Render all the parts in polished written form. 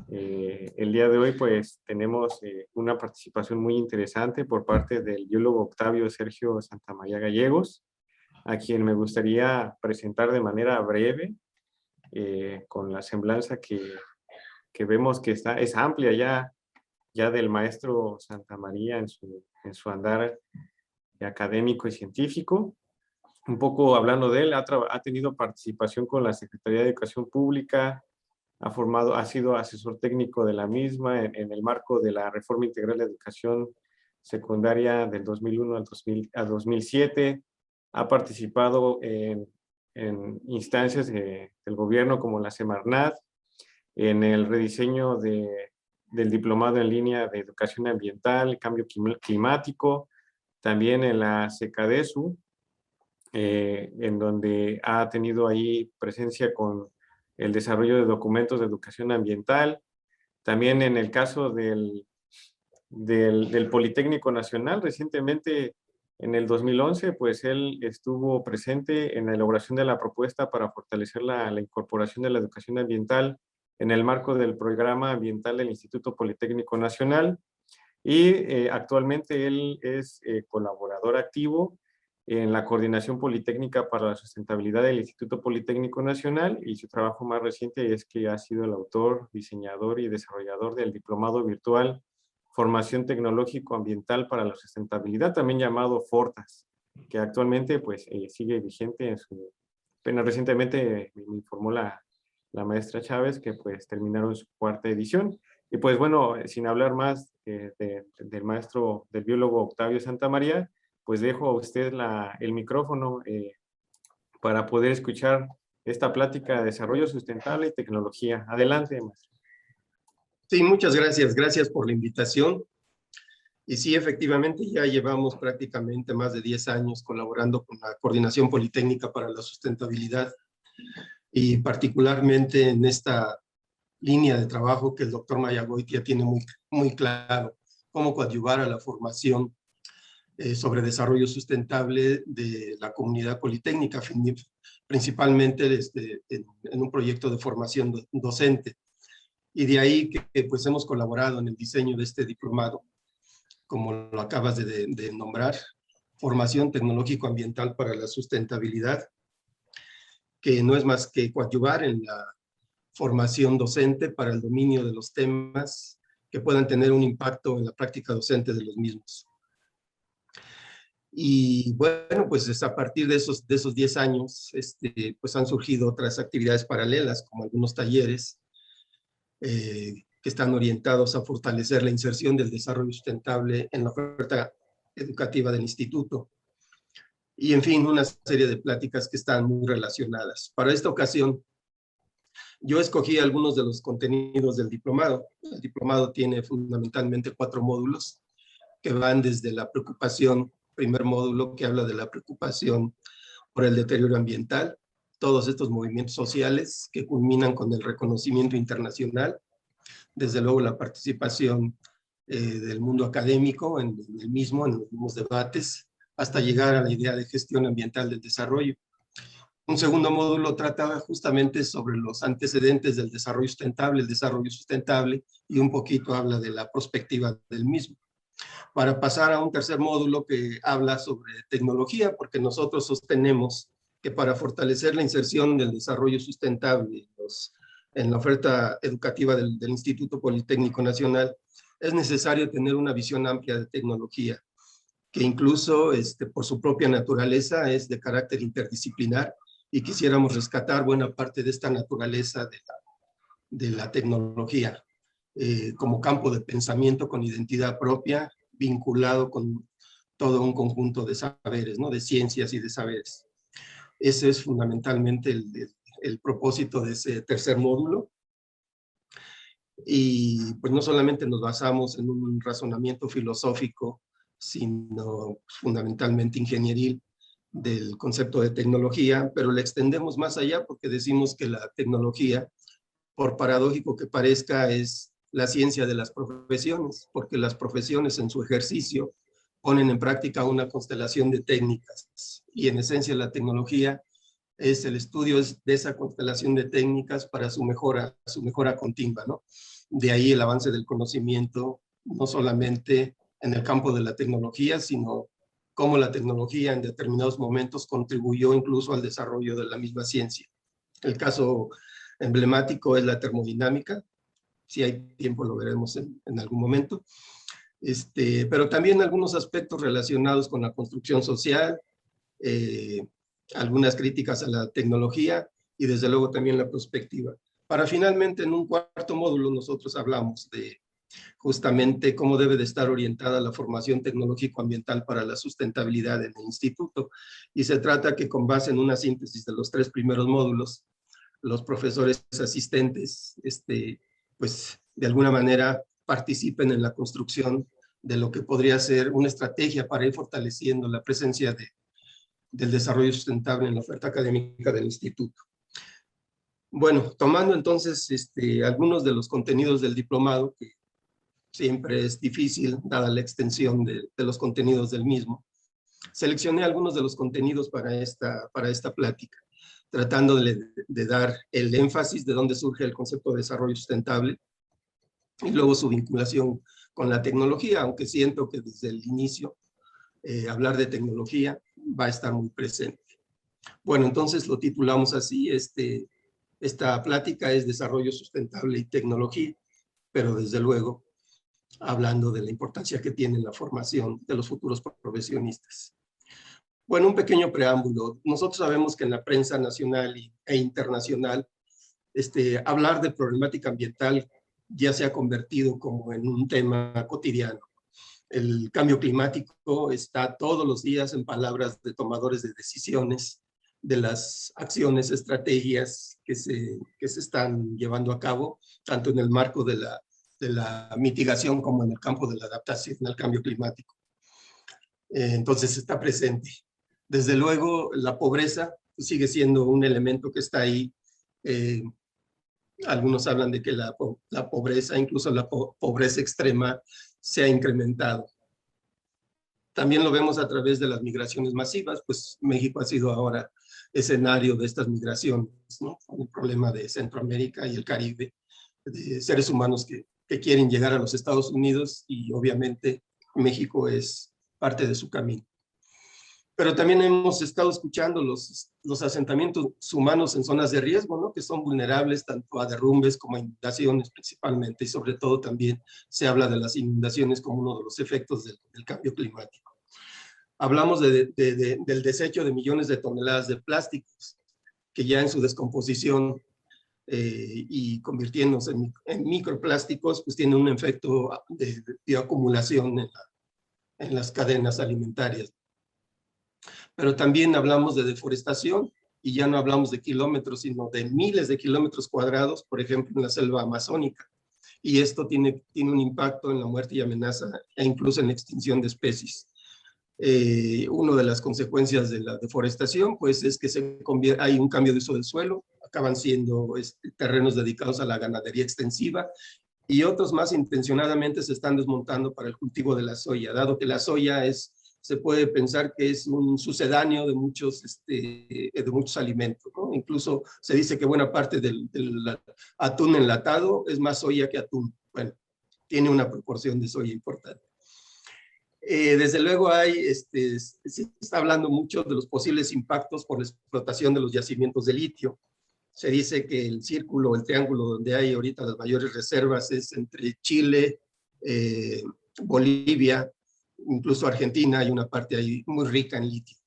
El día de hoy pues tenemos una participación muy interesante por parte del biólogo Octavio Sergio Santamaría Gallegos, a quien me gustaría presentar de manera breve, con la semblanza que vemos que es amplia ya del maestro Santamaría en su andar académico y científico. Un poco hablando de él, ha tenido participación con la Secretaría de Educación Pública, ha sido asesor técnico de la misma en el marco de la Reforma Integral de Educación Secundaria del 2001 al 2007. Ha participado en instancias del gobierno como la Semarnat, en el rediseño del diplomado en línea de educación ambiental, cambio climático, también en la SECADESU, en donde ha tenido ahí presencia con el desarrollo de documentos de educación ambiental. También en el caso del Politécnico Nacional, recientemente en el 2011, pues él estuvo presente en la elaboración de la propuesta para fortalecer la incorporación de la educación ambiental en el marco del programa ambiental del Instituto Politécnico Nacional, y actualmente él es colaborador activo en la Coordinación Politécnica para la Sustentabilidad del Instituto Politécnico Nacional, y su trabajo más reciente es que ha sido el autor, diseñador y desarrollador del Diplomado Virtual Formación Tecnológico Ambiental para la Sustentabilidad, también llamado FORTAS, que actualmente pues sigue vigente en su... Apenas recientemente me informó la maestra Chávez que pues terminaron su cuarta edición. Y pues bueno, sin hablar más del maestro, del biólogo Octavio Santamaría, pues dejo a usted el micrófono para poder escuchar esta plática de desarrollo sustentable y tecnología. Adelante, maestro. Sí, muchas gracias. Gracias por la invitación. Y sí, efectivamente, ya llevamos prácticamente más de 10 años colaborando con la Coordinación Politécnica para la Sustentabilidad, y particularmente en esta línea de trabajo que el doctor Mayagoitia tiene muy claro, cómo coadyuvar a la formación sobre desarrollo sustentable de la comunidad politécnica, principalmente en un proyecto de formación docente. Y de ahí que pues hemos colaborado en el diseño de este diplomado, como lo acabas de nombrar, Formación Tecnológico-Ambiental para la Sustentabilidad, que no es más que coadyuvar en la formación docente para el dominio de los temas que puedan tener un impacto en la práctica docente de los mismos. Y bueno, pues a partir de esos 10 años, pues han surgido otras actividades paralelas, como algunos talleres que están orientados a fortalecer la inserción del desarrollo sustentable en la oferta educativa del instituto. Y en fin, una serie de pláticas que están muy relacionadas. Para esta ocasión, yo escogí algunos de los contenidos del diplomado. El diplomado tiene fundamentalmente 4 módulos que van desde la preocupación, primer módulo que habla de la preocupación por el deterioro ambiental, todos estos movimientos sociales que culminan con el reconocimiento internacional, desde luego la participación del mundo académico en los mismos debates, hasta llegar a la idea de gestión ambiental del desarrollo. Un segundo módulo trata justamente sobre los antecedentes del desarrollo sustentable, el desarrollo sustentable, y un poquito habla de la perspectiva del mismo. Para pasar a un tercer módulo que habla sobre tecnología, porque nosotros sostenemos que para fortalecer la inserción del desarrollo sustentable en la oferta educativa del Instituto Politécnico Nacional, es necesario tener una visión amplia de tecnología, que incluso por su propia naturaleza es de carácter interdisciplinar, y quisiéramos rescatar buena parte de esta naturaleza de la tecnología como campo de pensamiento con identidad propia, vinculado con todo un conjunto de saberes, ¿no? De ciencias y de saberes. Ese es fundamentalmente el propósito de ese tercer módulo. Y pues no solamente nos basamos en un razonamiento filosófico, sino fundamentalmente ingenieril del concepto de tecnología, pero le extendemos más allá porque decimos que la tecnología, por paradójico que parezca, es la ciencia de las profesiones, porque las profesiones en su ejercicio ponen en práctica una constelación de técnicas, y en esencia la tecnología es el estudio de esa constelación de técnicas para su mejora continua, ¿no? de ahí el avance del conocimiento, no solamente en el campo de la tecnología, sino cómo la tecnología en determinados momentos contribuyó incluso al desarrollo de la misma ciencia. El caso emblemático es la termodinámica. Si hay tiempo lo veremos en algún momento. Pero también algunos aspectos relacionados con la construcción social, algunas críticas a la tecnología y desde luego también la perspectiva. Para finalmente en un cuarto módulo nosotros hablamos de justamente cómo debe de estar orientada la formación tecnológico-ambiental para la sustentabilidad en el instituto. Y se trata que con base en una síntesis de los 3 primeros módulos, los profesores asistentes, pues de alguna manera participen en la construcción de lo que podría ser una estrategia para ir fortaleciendo la presencia del desarrollo sustentable en la oferta académica del instituto. Bueno, tomando entonces algunos de los contenidos del diplomado, que siempre es difícil dada la extensión de los contenidos del mismo, seleccioné algunos de los contenidos para esta plática, tratando de dar el énfasis de dónde surge el concepto de desarrollo sustentable y luego su vinculación con la tecnología, aunque siento que desde el inicio hablar de tecnología va a estar muy presente. Bueno, entonces lo titulamos así, esta plática es Desarrollo Sustentable y Tecnología, pero desde luego hablando de la importancia que tiene la formación de los futuros profesionistas. Bueno, un pequeño preámbulo. Nosotros sabemos que en la prensa nacional e internacional, hablar de problemática ambiental ya se ha convertido como en un tema cotidiano. El cambio climático está todos los días en palabras de tomadores de decisiones, de las acciones, estrategias que se están llevando a cabo, tanto en el marco de la mitigación como en el campo de la adaptación al cambio climático. Entonces está presente. Desde luego, la pobreza sigue siendo un elemento que está ahí. Algunos hablan de que la pobreza, incluso la pobreza extrema, se ha incrementado. También lo vemos a través de las migraciones masivas, pues México ha sido ahora escenario de estas migraciones, ¿no? El problema de Centroamérica y el Caribe, de seres humanos que quieren llegar a los Estados Unidos y obviamente México es parte de su camino. Pero también hemos estado escuchando los asentamientos humanos en zonas de riesgo, ¿no? Que son vulnerables tanto a derrumbes como a inundaciones principalmente, y sobre todo también se habla de las inundaciones como uno de los efectos del cambio climático. Hablamos del desecho de millones de toneladas de plásticos, que ya en su descomposición y convirtiéndose en microplásticos, pues tienen un efecto de acumulación en las cadenas alimentarias. Pero también hablamos de deforestación y ya no hablamos de kilómetros, sino de miles de kilómetros cuadrados, por ejemplo, en la selva amazónica. Y esto tiene un impacto en la muerte y amenaza e incluso en la extinción de especies. Una de las consecuencias de la deforestación, pues, es que hay un cambio de uso del suelo, acaban siendo terrenos dedicados a la ganadería extensiva y otros más intencionadamente se están desmontando para el cultivo de la soya, dado que la soya se puede pensar que es un sucedáneo de muchos alimentos, ¿no? Incluso se dice que buena parte del atún enlatado es más soya que atún. Bueno, tiene una proporción de soya importante. Desde luego se está hablando mucho de los posibles impactos por la explotación de los yacimientos de litio. Se dice que el círculo, el triángulo donde hay ahorita las mayores reservas es entre Chile, Bolivia, incluso Argentina, hay una parte ahí muy rica en litio.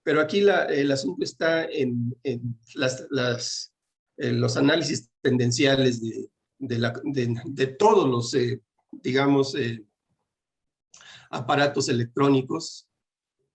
Pero aquí el asunto está en los análisis tendenciales de todos los, digamos, aparatos electrónicos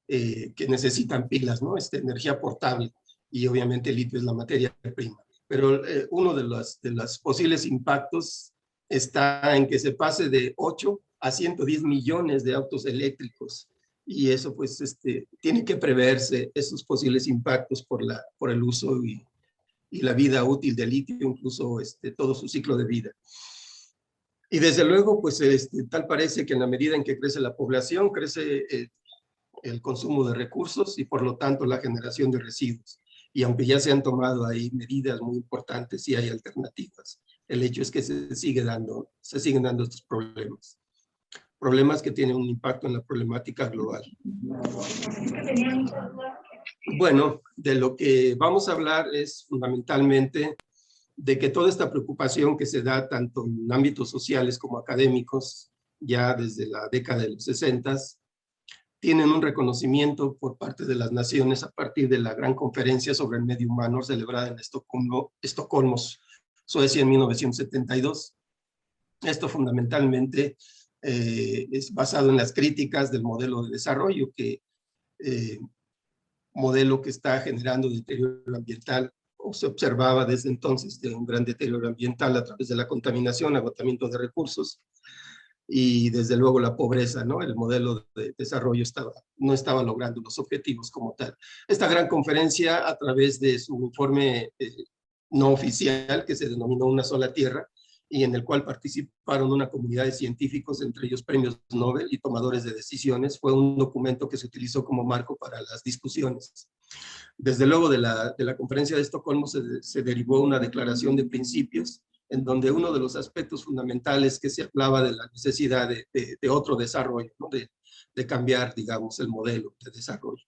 que necesitan pilas, ¿no? Energía portable, y obviamente el litio es la materia prima. Pero uno de los posibles impactos está en que se pase de 8 a 110 millones de autos eléctricos, y eso pues tiene que preverse esos posibles impactos por el uso y la vida útil del litio, incluso todo su ciclo de vida. Y desde luego, pues tal parece que en la medida en que crece la población, crece el consumo de recursos y por lo tanto la generación de residuos. Y aunque ya se han tomado ahí medidas muy importantes, sí hay alternativas el hecho es que se siguen dando estos problemas. Problemas que tienen un impacto en la problemática global. Bueno, de lo que vamos a hablar es fundamentalmente de que toda esta preocupación que se da tanto en ámbitos sociales como académicos, ya desde la década de los 60, tienen un reconocimiento por parte de las naciones a partir de la gran conferencia sobre el medio humano celebrada en Estocolmo, Suecia, en 1972. Esto fundamentalmente es basado en las críticas del modelo de desarrollo, modelo que está generando deterioro ambiental, o se observaba desde entonces de un gran deterioro ambiental a través de la contaminación, agotamiento de recursos y desde luego la pobreza, ¿no? El modelo de desarrollo no estaba logrando los objetivos como tal. Esta gran conferencia, a través de su informe no oficial, que se denominó Una sola Tierra, y en el cual participaron una comunidad de científicos, entre ellos premios Nobel y tomadores de decisiones, fue un documento que se utilizó como marco para las discusiones. Desde luego de la conferencia de Estocolmo se derivó una declaración de principios, en donde uno de los aspectos fundamentales que se hablaba de la necesidad de otro desarrollo, ¿no? de cambiar, digamos, el modelo de desarrollo.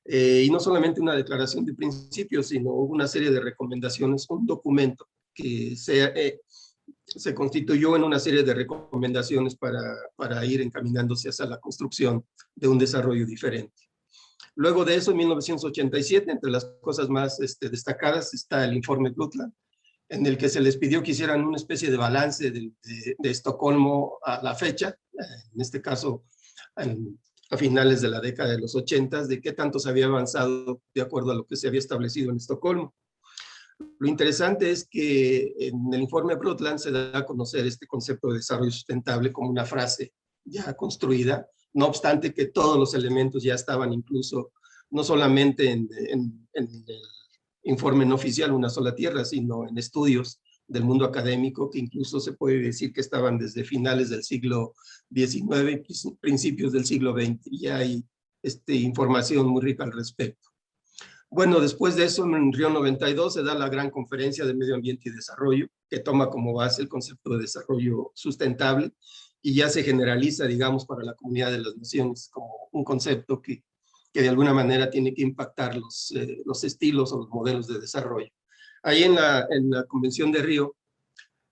Y no solamente una declaración de principios, sino una serie de recomendaciones, un documento que se constituyó en una serie de recomendaciones para ir encaminándose hacia la construcción de un desarrollo diferente. Luego de eso, en 1987, entre las cosas más destacadas está el informe Brundtland, en el que se les pidió que hicieran una especie de balance de Estocolmo a la fecha, en este caso a finales de la década de los 80, de qué tanto se había avanzado de acuerdo a lo que se había establecido en Estocolmo. Lo interesante es que en el informe Brundtland se da a conocer este concepto de desarrollo sustentable como una frase ya construida, no obstante que todos los elementos ya estaban incluso, no solamente en el informe no oficial Una sola Tierra, sino en estudios del mundo académico que incluso se puede decir que estaban desde finales del siglo XIX y principios del siglo XX. Y hay información muy rica al respecto. Bueno, después de eso, en Río 92 se da la gran conferencia de Medio Ambiente y Desarrollo, que toma como base el concepto de desarrollo sustentable y ya se generaliza, digamos, para la comunidad de las naciones como un concepto que de alguna manera tiene que impactar los estilos o los modelos de desarrollo. Ahí en la Convención de Río,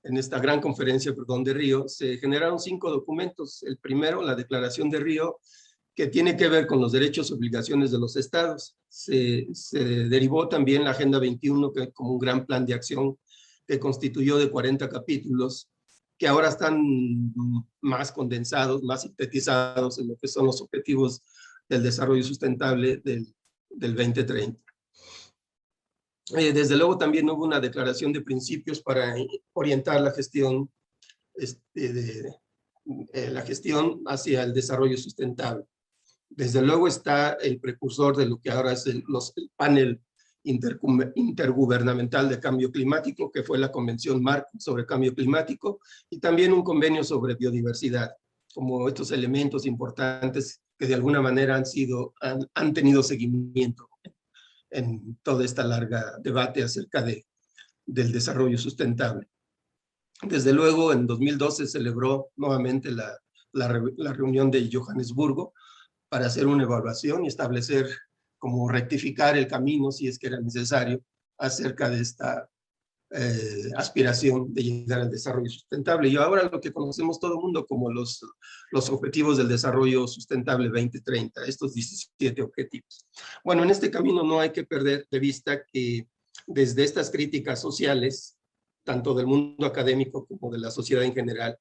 en esta gran conferencia, perdón, de Río, se generaron 5 documentos. El primero, la Declaración de Río, que tiene que ver con los derechos y obligaciones de los estados. Se derivó también la Agenda 21 que, como un gran plan de acción que constituyó de 40 capítulos, que ahora están más condensados, más sintetizados en lo que son los objetivos del desarrollo sustentable del 2030. Desde luego también hubo una declaración de principios para orientar la gestión, la gestión hacia el desarrollo sustentable. Desde luego está el precursor de lo que ahora es el panel intergubernamental de cambio climático, que fue la Convención Marco sobre Cambio Climático, y también un convenio sobre biodiversidad, como estos elementos importantes que de alguna manera han tenido seguimiento en toda esta larga debate acerca del desarrollo sustentable. Desde luego, en 2012 se celebró nuevamente la reunión de Johannesburgo para hacer una evaluación y establecer cómo rectificar el camino, si es que era necesario, acerca de esta aspiración de llegar al desarrollo sustentable. Y ahora lo que conocemos todo el mundo como los objetivos del desarrollo sustentable 2030, estos 17 objetivos. Bueno, en este camino no hay que perder de vista que desde estas críticas sociales, tanto del mundo académico como de la sociedad en general,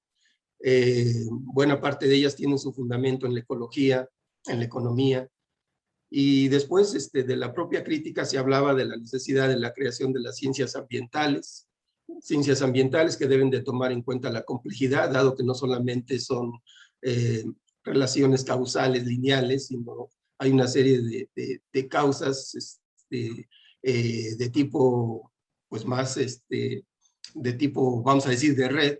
buena parte de ellas tienen su fundamento en la ecología, en la economía, y después de la propia crítica se hablaba de la necesidad de la creación de las ciencias ambientales que deben de tomar en cuenta la complejidad, dado que no solamente son relaciones causales lineales, sino hay una serie de causas de tipo, pues más de tipo, vamos a decir, de red,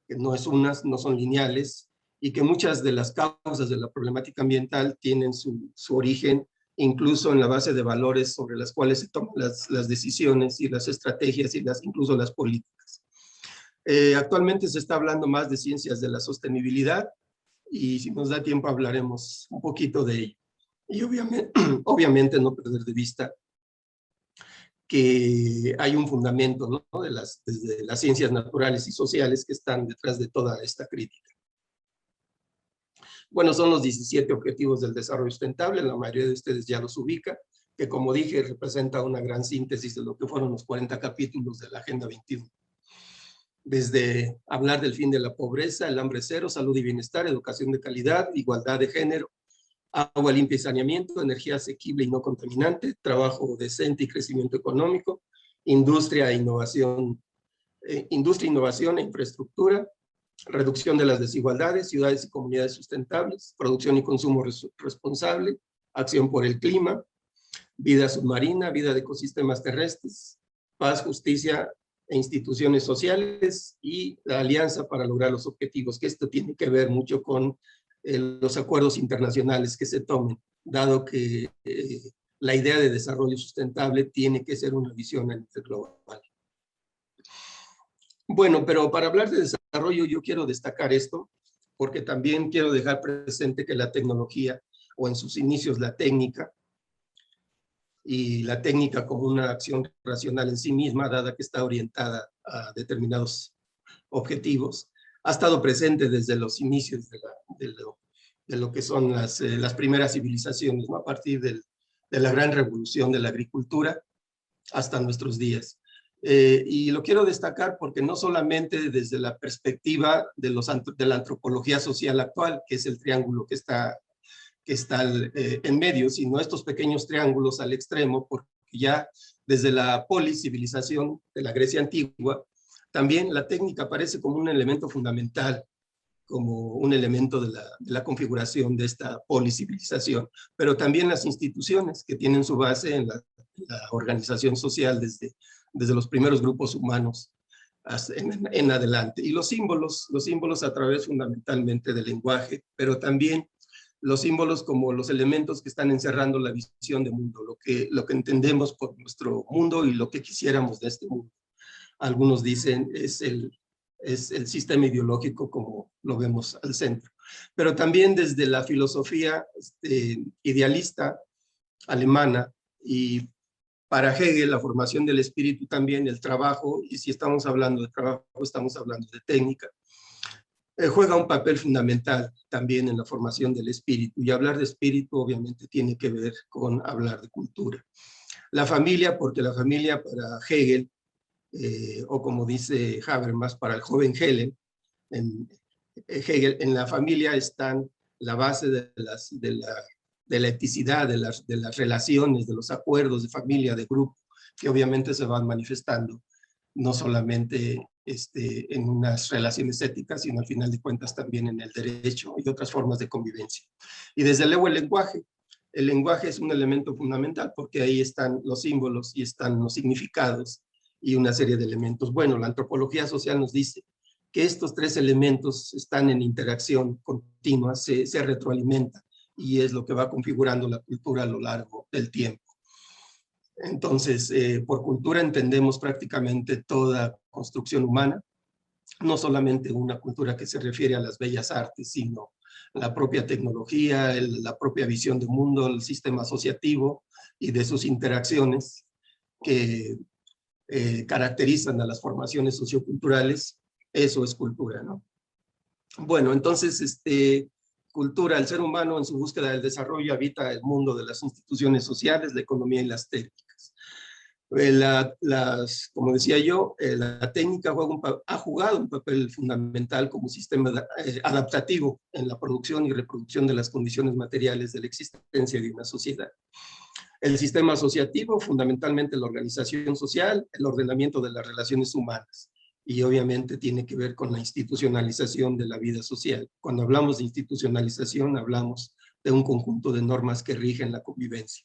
que no son lineales, y que muchas de las causas de la problemática ambiental tienen su origen incluso en la base de valores sobre las cuales se toman las decisiones y las estrategias y incluso las políticas. Actualmente se está hablando más de ciencias de la sostenibilidad y si nos da tiempo hablaremos un poquito de ello. Y obviamente, obviamente no perder de vista que hay un fundamento, ¿no? Desde las ciencias naturales y sociales que están detrás de toda esta crítica. Bueno, son los 17 Objetivos del Desarrollo Sustentable, la mayoría de ustedes ya los ubica, que como dije representa una gran síntesis de lo que fueron los 40 capítulos de la Agenda 21. Desde hablar del fin de la pobreza, el hambre cero, salud y bienestar, educación de calidad, igualdad de género, agua limpia y saneamiento, energía asequible y no contaminante, trabajo decente y crecimiento económico, industria, innovación e infraestructura, reducción de las desigualdades, ciudades y comunidades sustentables, producción y consumo responsable, acción por el clima, vida submarina, vida de ecosistemas terrestres, paz, justicia e instituciones sociales y la alianza para lograr los objetivos, que esto tiene que ver mucho con los acuerdos internacionales que se tomen, dado que la idea de desarrollo sustentable tiene que ser una visión a nivel global. Bueno, pero para hablar de desarrollo yo quiero destacar esto, porque también quiero dejar presente que la tecnología, o en sus inicios la técnica, y la técnica como una acción racional en sí misma, dada que está orientada a determinados objetivos, ha estado presente desde los inicios de lo que son las primeras civilizaciones, ¿no? A partir de la gran revolución de la agricultura hasta nuestros días. Y lo quiero destacar porque no solamente desde la perspectiva de la antropología social actual, que es el triángulo que está en medio, sino estos pequeños triángulos al extremo, porque ya desde la policivilización de la Grecia antigua, también la técnica aparece como un elemento fundamental, como un elemento de la configuración de esta policivilización, pero también las instituciones que tienen su base en la organización social desde los primeros grupos humanos en adelante. Y los símbolos a través fundamentalmente del lenguaje, pero también los símbolos como los elementos que están encerrando la visión de mundo, lo que entendemos por nuestro mundo y lo que quisiéramos de este mundo. Algunos dicen es el sistema ideológico como lo vemos al centro. Pero también desde la filosofía idealista alemana y para Hegel la formación del espíritu también, el trabajo, y si estamos hablando de trabajo estamos hablando de técnica, juega un papel fundamental también en la formación del espíritu, y hablar de espíritu obviamente tiene que ver con hablar de cultura. La familia, porque la familia para Hegel, o como dice Habermas, para el joven Hegel, en la familia están la base de la eticidad, de las relaciones, de los acuerdos de familia, de grupo, que obviamente se van manifestando no solamente en unas relaciones éticas, sino al final de cuentas también en el derecho y otras formas de convivencia. Y desde luego el lenguaje es un elemento fundamental porque ahí están los símbolos y están los significados y una serie de elementos. Bueno, la antropología social nos dice que estos tres elementos están en interacción continua, se retroalimentan, y es lo que va configurando la cultura a lo largo del tiempo. Entonces, por cultura entendemos prácticamente toda construcción humana, no solamente una cultura que se refiere a las bellas artes, sino la propia tecnología, la propia visión del mundo, el sistema asociativo y de sus interacciones que caracterizan a las formaciones socioculturales. Eso es cultura, ¿no? Bueno, entonces, cultura, el ser humano en su búsqueda del desarrollo habita el mundo de las instituciones sociales, la economía y las técnicas. Como decía yo, la técnica ha jugado un papel fundamental como sistema adaptativo en la producción y reproducción de las condiciones materiales de la existencia de una sociedad. El sistema asociativo, fundamentalmente la organización social, el ordenamiento de las relaciones humanas, y obviamente tiene que ver con la institucionalización de la vida social. Cuando hablamos de institucionalización, hablamos de un conjunto de normas que rigen la convivencia,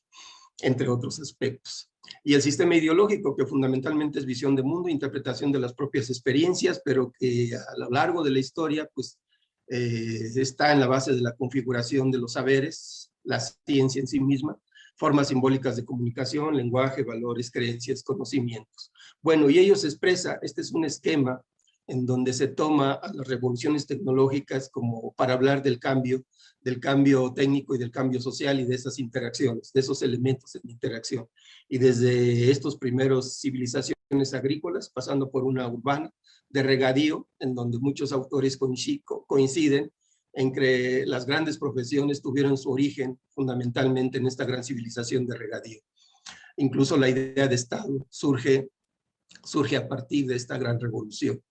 entre otros aspectos. Y el sistema ideológico, que fundamentalmente es visión de mundo, interpretación de las propias experiencias, pero que a lo largo de la historia, pues, está en la base de la configuración de los saberes, la ciencia en sí misma, formas simbólicas de comunicación, lenguaje, valores, creencias, conocimientos. Bueno, y ello se expresa, este es un esquema en donde se toma a las revoluciones tecnológicas como para hablar del cambio técnico y del cambio social y de esas interacciones, de esos elementos en interacción. Y desde estos primeros civilizaciones agrícolas, pasando por una urbana de regadío, en donde muchos autores coinciden en que las grandes profesiones tuvieron su origen fundamentalmente en esta gran civilización de regadío. Incluso la idea de Estado surge a partir de esta gran revolución.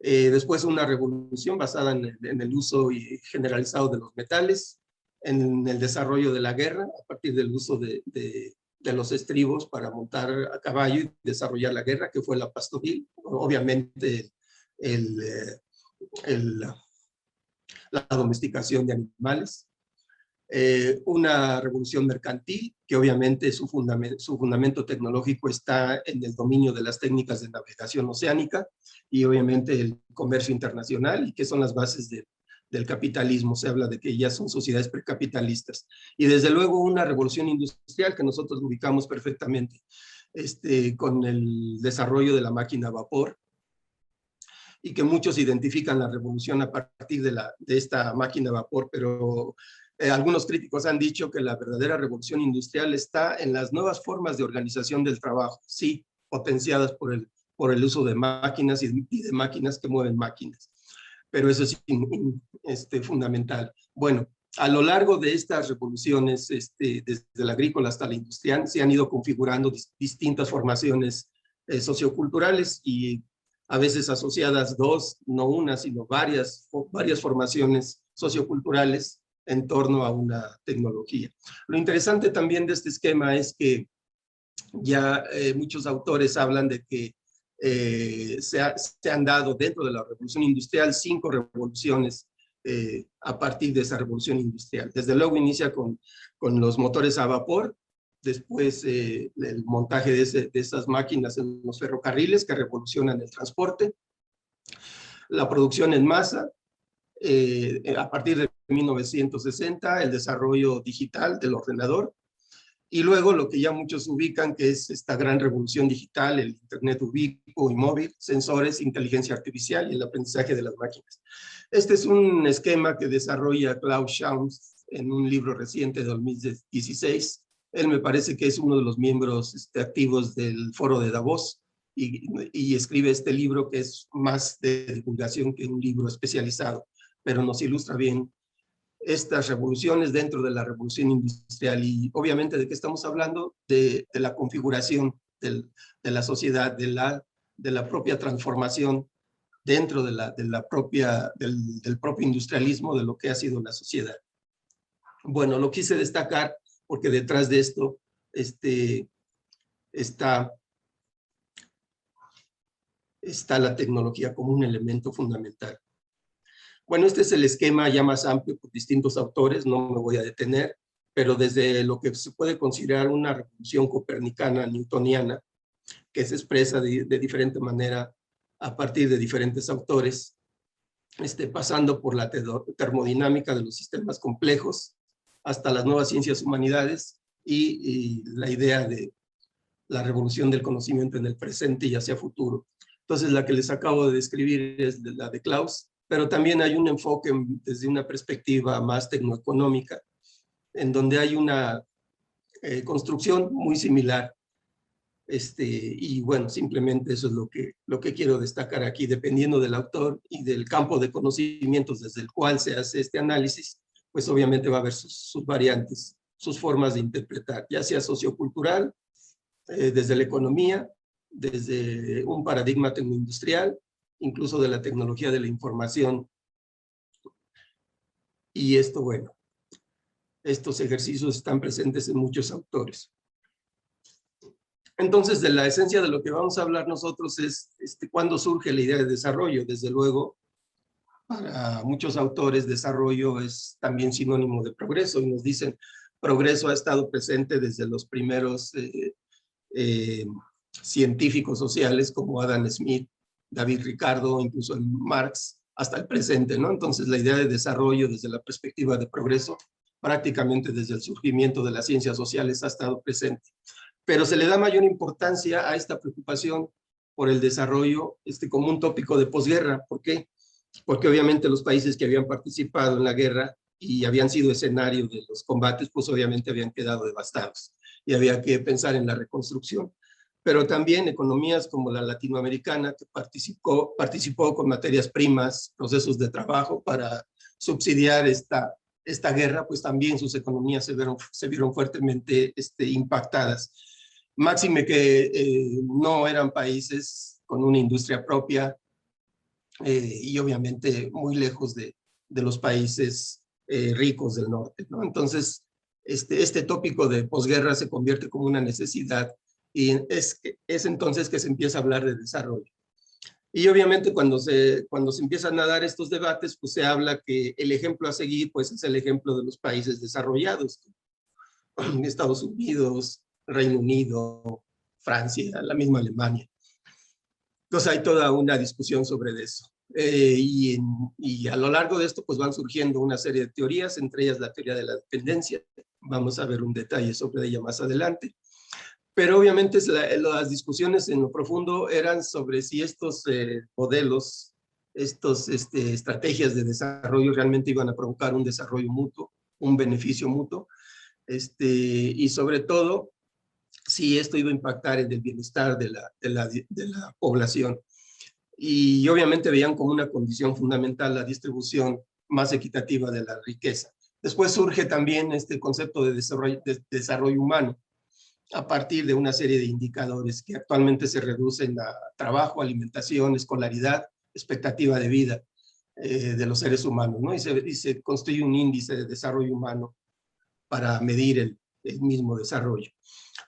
Después una revolución basada en el uso generalizado de los metales, en el desarrollo de la guerra, a partir del uso de los estribos para montar a caballo y desarrollar la guerra, que fue la pastoril. Obviamente la domesticación de animales. Una revolución mercantil, que obviamente su fundamento tecnológico está en el dominio de las técnicas de navegación oceánica y obviamente el comercio internacional, y que son las bases del capitalismo. Se habla de que ya son sociedades precapitalistas. Y desde luego una revolución industrial que nosotros ubicamos perfectamente con el desarrollo de la máquina a vapor, y que muchos identifican la revolución a partir de esta máquina a vapor, pero algunos críticos han dicho que la verdadera revolución industrial está en las nuevas formas de organización del trabajo, sí, potenciadas por el uso de máquinas y de máquinas que mueven máquinas. Pero eso es fundamental. Bueno, a lo largo de estas revoluciones, desde la agrícola hasta la industrial, se han ido configurando distintas formaciones socioculturales y a veces asociadas no una, sino varias formaciones socioculturales en torno a una tecnología. Lo interesante también de este esquema es que ya muchos autores hablan de que se han dado dentro de la revolución industrial 5 revoluciones a partir de esa revolución industrial. Desde luego inicia con los motores a vapor, después el montaje de esas máquinas en los ferrocarriles que revolucionan el transporte, la producción en masa, a partir de 1960, el desarrollo digital del ordenador, y luego lo que ya muchos ubican, que es esta gran revolución digital, el Internet ubicuo y móvil, sensores, inteligencia artificial y el aprendizaje de las máquinas. Este es un esquema que desarrolla Klaus Schwab en un libro reciente de 2016. Él me parece que es uno de los miembros activos del foro de Davos y escribe este libro que es más de divulgación que un libro especializado, pero nos ilustra bien estas revoluciones dentro de la revolución industrial. Y obviamente, ¿de qué estamos hablando? De la configuración de la sociedad, de la propia transformación dentro del propio industrialismo de lo que ha sido la sociedad. Bueno, lo quise destacar porque detrás de esto está la tecnología como un elemento fundamental. Bueno, este es el esquema ya más amplio por distintos autores, no me voy a detener, pero desde lo que se puede considerar una revolución copernicana, newtoniana, que se expresa de diferente manera a partir de diferentes autores, pasando por la termodinámica de los sistemas complejos, hasta las nuevas ciencias humanidades y la idea de la revolución del conocimiento en el presente y hacia futuro. Entonces, la que les acabo de describir es la de Klaus, pero también hay un enfoque desde una perspectiva más tecnoeconómica, en donde hay una construcción muy similar. Y bueno, simplemente eso es lo que quiero destacar aquí, dependiendo del autor y del campo de conocimientos desde el cual se hace este análisis, pues obviamente va a haber sus variantes, sus formas de interpretar, ya sea sociocultural, desde la economía, desde un paradigma tecnoindustrial, incluso de la tecnología de la información. Y bueno, estos ejercicios están presentes en muchos autores. Entonces, de la esencia de lo que vamos a hablar nosotros es cuándo surge la idea de desarrollo. Desde luego, para muchos autores, desarrollo es también sinónimo de progreso, y nos dicen, progreso ha estado presente desde los primeros científicos sociales como Adam Smith, David Ricardo, incluso Marx, hasta el presente, ¿no? Entonces, la idea de desarrollo desde la perspectiva de progreso, prácticamente desde el surgimiento de las ciencias sociales ha estado presente. Pero se le da mayor importancia a esta preocupación por el desarrollo como un tópico de posguerra. ¿Por qué? Porque obviamente los países que habían participado en la guerra y habían sido escenario de los combates, pues obviamente habían quedado devastados y había que pensar en la reconstrucción. Pero también economías como la latinoamericana, que participó con materias primas, procesos de trabajo para subsidiar esta guerra, pues también sus economías se vieron fuertemente impactadas. Máxime que no eran países con una industria propia, y obviamente muy lejos de los países ricos del norte, ¿no? Entonces, este tópico de posguerra se convierte como una necesidad y es entonces que se empieza a hablar de desarrollo. Y obviamente cuando se empiezan a dar estos debates, pues se habla que el ejemplo a seguir pues es el ejemplo de los países desarrollados, Estados Unidos, Reino Unido, Francia, la misma Alemania. Entonces hay toda una discusión sobre eso. Y a lo largo de esto pues van surgiendo una serie de teorías, entre ellas la teoría de la dependencia. Vamos a ver un detalle sobre ella más adelante. Pero obviamente las discusiones en lo profundo eran sobre si estos modelos, estas estrategias de desarrollo realmente iban a provocar un desarrollo mutuo, un beneficio mutuo, y sobre todo si esto iba a impactar en el bienestar de la población. Y obviamente veían como una condición fundamental la distribución más equitativa de la riqueza. Después surge también este concepto de desarrollo humano, a partir de una serie de indicadores que actualmente se reducen a trabajo, alimentación, escolaridad, expectativa de vida de los seres humanos, ¿no? Y se construye un índice de desarrollo humano para medir el mismo desarrollo.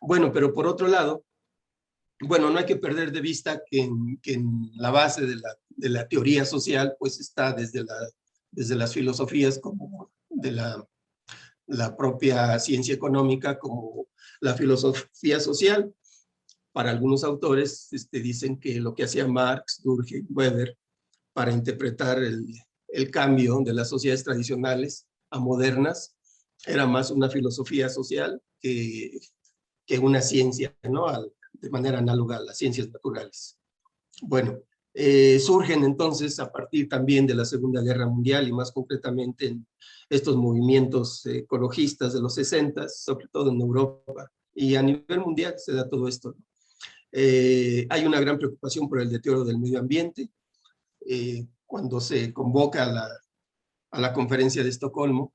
Bueno, pero por otro lado, bueno, no hay que perder de vista que en la base de la teoría social, pues está desde las filosofías como de la propia ciencia económica, como la filosofía social. Para algunos autores dicen que lo que hacía Marx, Durkheim, Weber para interpretar el cambio de las sociedades tradicionales a modernas era más una filosofía social que una ciencia, ¿no? De manera análoga a las ciencias naturales. Bueno, surgen entonces a partir también de la Segunda Guerra Mundial y más concretamente en estos movimientos ecologistas de los 60, sobre todo en Europa, y a nivel mundial se da todo esto, ¿no? Hay una gran preocupación por el deterioro del medio ambiente. Cuando se convoca a la conferencia de Estocolmo,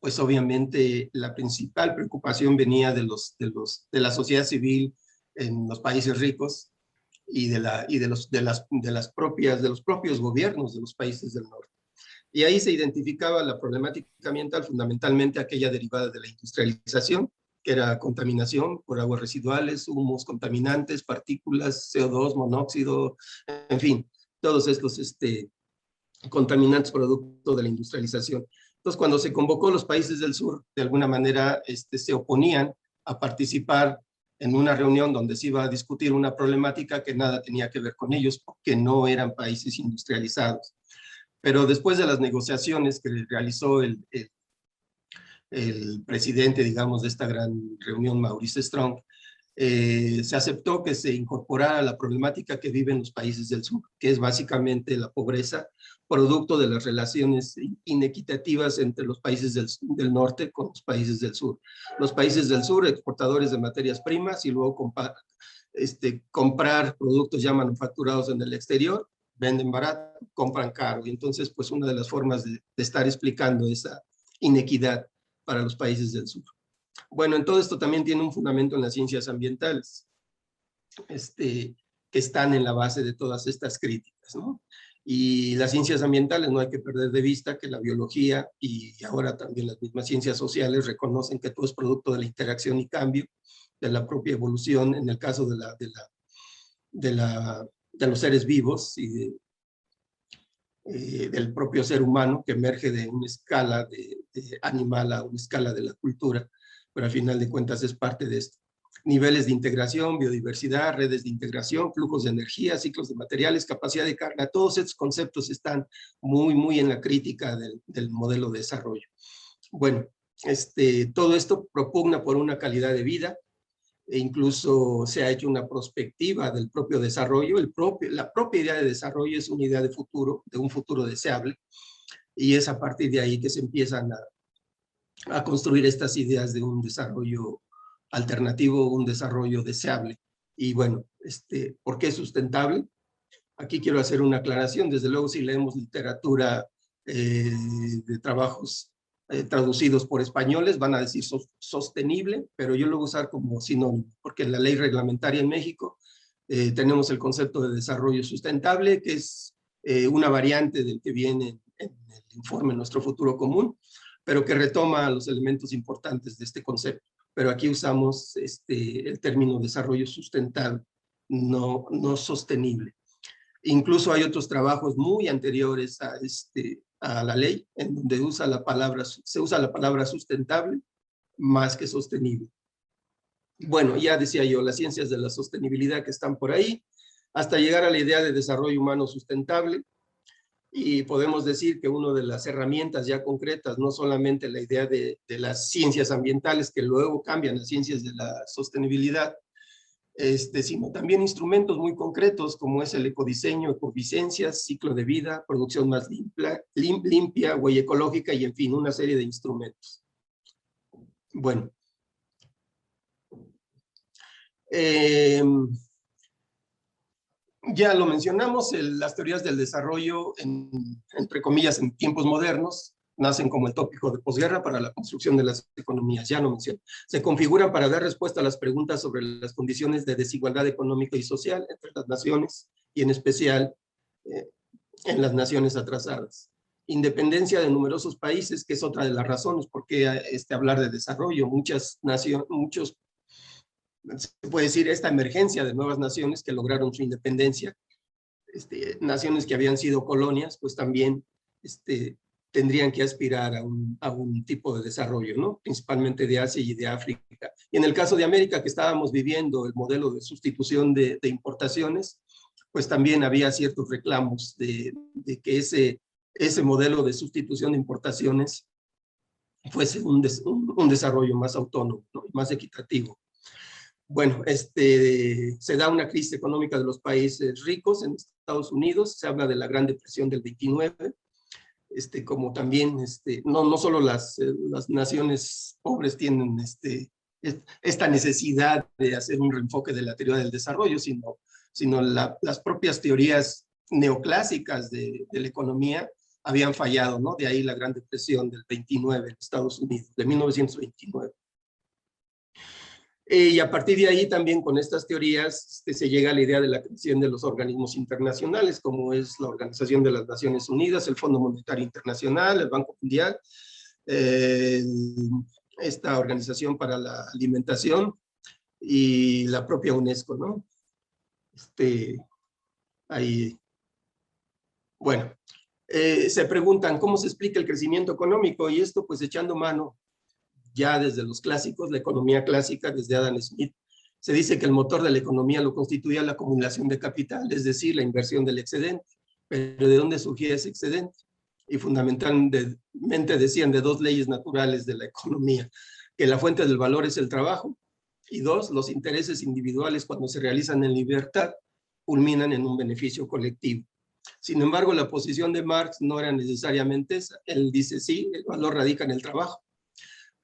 pues obviamente la principal preocupación venía de la sociedad civil en los países ricos y de los propios gobiernos de los países del norte. Y ahí se identificaba la problemática ambiental, fundamentalmente aquella derivada de la industrialización, que era contaminación por aguas residuales, humos contaminantes, partículas, CO2, monóxido, en fin, todos estos contaminantes producto de la industrialización. Entonces, cuando se convocó los países del sur, de alguna manera se oponían a participar en una reunión donde se iba a discutir una problemática que nada tenía que ver con ellos, porque no eran países industrializados. Pero después de las negociaciones que realizó el presidente, digamos, de esta gran reunión, Maurice Strong, se aceptó que se incorporara la problemática que viven los países del sur, que es básicamente la pobreza, producto de las relaciones inequitativas entre los países del norte con los países del sur. Los países del sur, exportadores de materias primas, y luego comprar productos ya manufacturados en el exterior, venden barato, compran caro. Y entonces, pues una de las formas de estar explicando esa inequidad para los países del sur. Bueno, en todo esto también tiene un fundamento en las ciencias ambientales, que están en la base de todas estas críticas, ¿no? Y las ciencias ambientales no hay que perder de vista que la biología y ahora también las mismas ciencias sociales reconocen que todo es producto de la interacción y cambio, de la propia evolución, en el caso de los seres vivos y del propio ser humano, que emerge de una escala de animal a una escala de la cultura, pero al final de cuentas es parte de esto. Niveles de integración, biodiversidad, redes de integración, flujos de energía, ciclos de materiales, capacidad de carga, todos estos conceptos están muy, muy en la crítica del modelo de desarrollo. Bueno, todo esto propugna por una calidad de vida e incluso se ha hecho una prospectiva del propio desarrollo. La propia idea de desarrollo es una idea de futuro, de un futuro deseable, y es a partir de ahí que se empiezan a construir estas ideas de un desarrollo alternativo, un desarrollo deseable. Y bueno, ¿por qué sustentable? Aquí quiero hacer una aclaración. Desde luego, si leemos literatura de trabajos traducidos por españoles, van a decir sostenible, pero yo lo voy a usar como sinónimo, porque en la ley reglamentaria en México tenemos el concepto de desarrollo sustentable, que es una variante del que viene en el informe Nuestro Futuro Común, pero que retoma los elementos importantes de este concepto. Pero aquí usamos el término desarrollo sustentable, no sostenible. Incluso hay otros trabajos muy anteriores a la ley, en donde se usa la palabra sustentable más que sostenible. Bueno, ya decía yo, las ciencias de la sostenibilidad que están por ahí, hasta llegar a la idea de desarrollo humano sustentable, y podemos decir que una de las herramientas ya concretas, no solamente la idea de las ciencias ambientales, que luego cambian a ciencias de la sostenibilidad, sino también instrumentos muy concretos como es el ecodiseño, ecovicencias, ciclo de vida, producción más limpia, huella ecológica y en fin, una serie de instrumentos. Bueno. Ya lo mencionamos, las teorías del desarrollo, entre comillas, en tiempos modernos, nacen como el tópico de posguerra para la construcción de las economías, ya lo mencioné. Se configuran para dar respuesta a las preguntas sobre las condiciones de desigualdad económica y social entre las naciones, y en especial en las naciones atrasadas. Independencia de numerosos países, que es otra de las razones por qué hablar de desarrollo. Se puede decir, esta emergencia de nuevas naciones que lograron su independencia, naciones que habían sido colonias, pues también tendrían que aspirar a un tipo de desarrollo, ¿no? Principalmente de Asia y de África. Y en el caso de América, que estábamos viviendo el modelo de sustitución de importaciones, pues también había ciertos reclamos de que ese modelo de sustitución de importaciones fuese un desarrollo más autónomo, ¿no? Más equitativo. Bueno, se da una crisis económica de los países ricos en Estados Unidos, se habla de la Gran Depresión del 29, como también, no solo las naciones pobres tienen esta necesidad de hacer un reenfoque de la teoría del desarrollo, sino las propias teorías neoclásicas de la economía habían fallado, ¿no? De ahí la Gran Depresión del 29 en Estados Unidos, de 1929. Y a partir de ahí también con estas teorías se llega a la idea de la creación de los organismos internacionales, como es la Organización de las Naciones Unidas, el Fondo Monetario Internacional, el Banco Mundial, esta Organización para la Alimentación y la propia UNESCO, ¿no? Ahí. Bueno, se preguntan cómo se explica el crecimiento económico, y esto pues echando mano ya desde los clásicos, la economía clásica, desde Adam Smith, se dice que el motor de la economía lo constituía la acumulación de capital, es decir, la inversión del excedente. Pero ¿de dónde surgía ese excedente? Y fundamentalmente decían de dos leyes naturales de la economía, que la fuente del valor es el trabajo, y dos, los intereses individuales cuando se realizan en libertad culminan en un beneficio colectivo. Sin embargo, la posición de Marx no era necesariamente esa. Él dice, sí, el valor radica en el trabajo,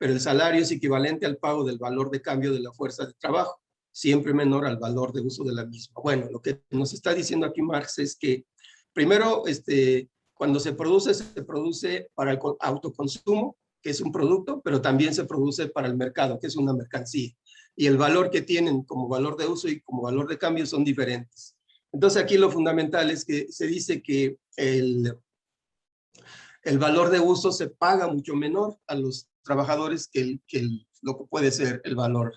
pero el salario es equivalente al pago del valor de cambio de la fuerza de trabajo, siempre menor al valor de uso de la misma. Bueno, lo que nos está diciendo aquí Marx es que, primero, cuando se produce para el autoconsumo, que es un producto, pero también se produce para el mercado, que es una mercancía. Y el valor que tienen como valor de uso y como valor de cambio son diferentes. Entonces aquí lo fundamental es que se dice que el valor de uso se paga mucho menor a los trabajadores que lo que puede ser el valor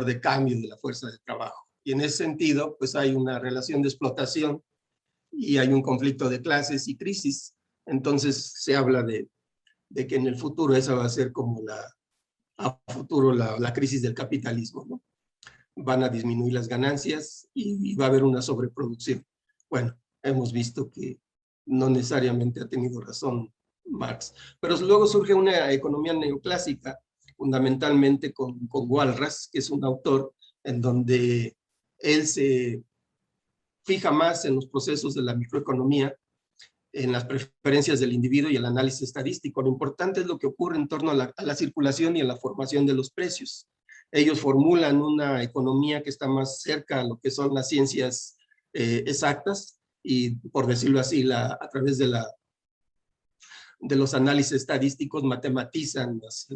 de cambio de la fuerza de trabajo. Y en ese sentido, pues hay una relación de explotación y hay un conflicto de clases y crisis. Entonces se habla de que en el futuro esa va a ser como la crisis del capitalismo, ¿no? Van a disminuir las ganancias y va a haber una sobreproducción. Bueno, hemos visto que no necesariamente ha tenido razón Marx. Pero luego surge una economía neoclásica fundamentalmente con Walras, que es un autor en donde él se fija más en los procesos de la microeconomía, en las preferencias del individuo y el análisis estadístico. Lo importante es lo que ocurre en torno a la circulación y a la formación de los precios. Ellos formulan una economía que está más cerca a lo que son las ciencias exactas y, por decirlo así, a través de los análisis estadísticos matematizan las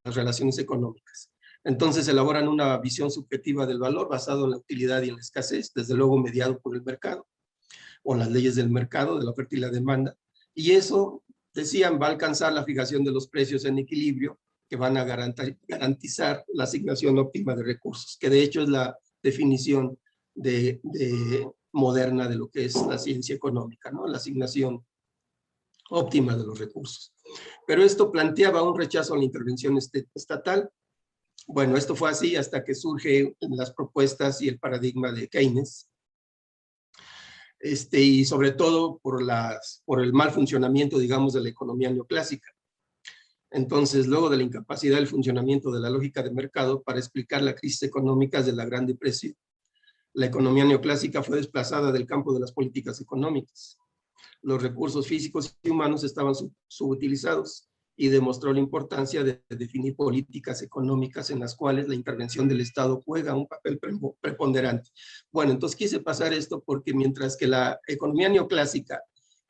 relaciones económicas. Entonces elaboran una visión subjetiva del valor basado en la utilidad y en la escasez, desde luego mediado por el mercado o las leyes del mercado, de la oferta y la demanda. Y eso, decían, va a alcanzar la fijación de los precios en equilibrio, que van a garantizar la asignación óptima de recursos, que de hecho es la definición moderna de lo que es la ciencia económica, ¿no? La asignación óptima de los recursos. Pero esto planteaba un rechazo a la intervención estatal. Bueno, esto fue así hasta que surgen las propuestas y el paradigma de Keynes, y sobre todo por el mal funcionamiento, digamos, de la economía neoclásica. Entonces, luego de la incapacidad del funcionamiento de la lógica de mercado para explicar la crisis económica de la Gran Depresión, la economía neoclásica fue desplazada del campo de las políticas económicas. Los recursos físicos y humanos estaban subutilizados y demostró la importancia de definir políticas económicas en las cuales la intervención del Estado juega un papel preponderante. Bueno, entonces quise pasar esto porque mientras que la economía neoclásica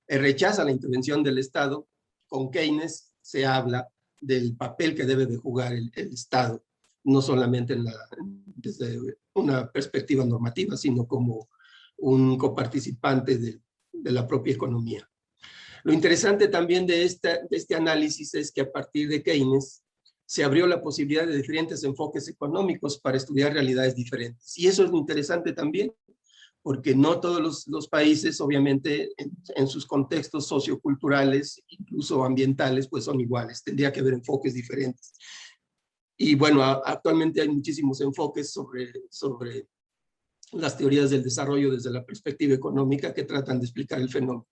rechaza la intervención del Estado, con Keynes se habla del papel que debe de jugar el Estado, no solamente desde una perspectiva normativa, sino como un coparticipante de la propia economía. Lo interesante también de este análisis es que a partir de Keynes se abrió la posibilidad de diferentes enfoques económicos para estudiar realidades diferentes. Y eso es lo interesante también, porque no todos los países, obviamente, en sus contextos socioculturales, incluso ambientales, pues son iguales. Tendría que haber enfoques diferentes. Y bueno, actualmente hay muchísimos enfoques sobre las teorías del desarrollo desde la perspectiva económica que tratan de explicar el fenómeno.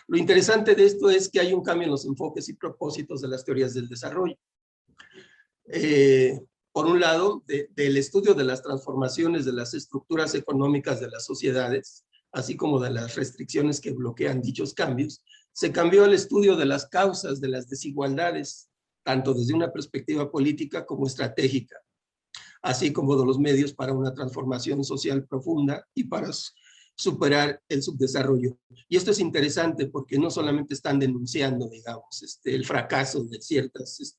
Lo interesante de esto es que hay un cambio en los enfoques y propósitos de las teorías del desarrollo. Por un lado, del estudio de las transformaciones de las estructuras económicas de las sociedades, así como de las restricciones que bloquean dichos cambios, se cambió al estudio de las causas de las desigualdades, tanto desde una perspectiva política como estratégica, así como de los medios para una transformación social profunda y para superar el subdesarrollo. Y esto es interesante porque no solamente están denunciando, digamos, el fracaso de ciertos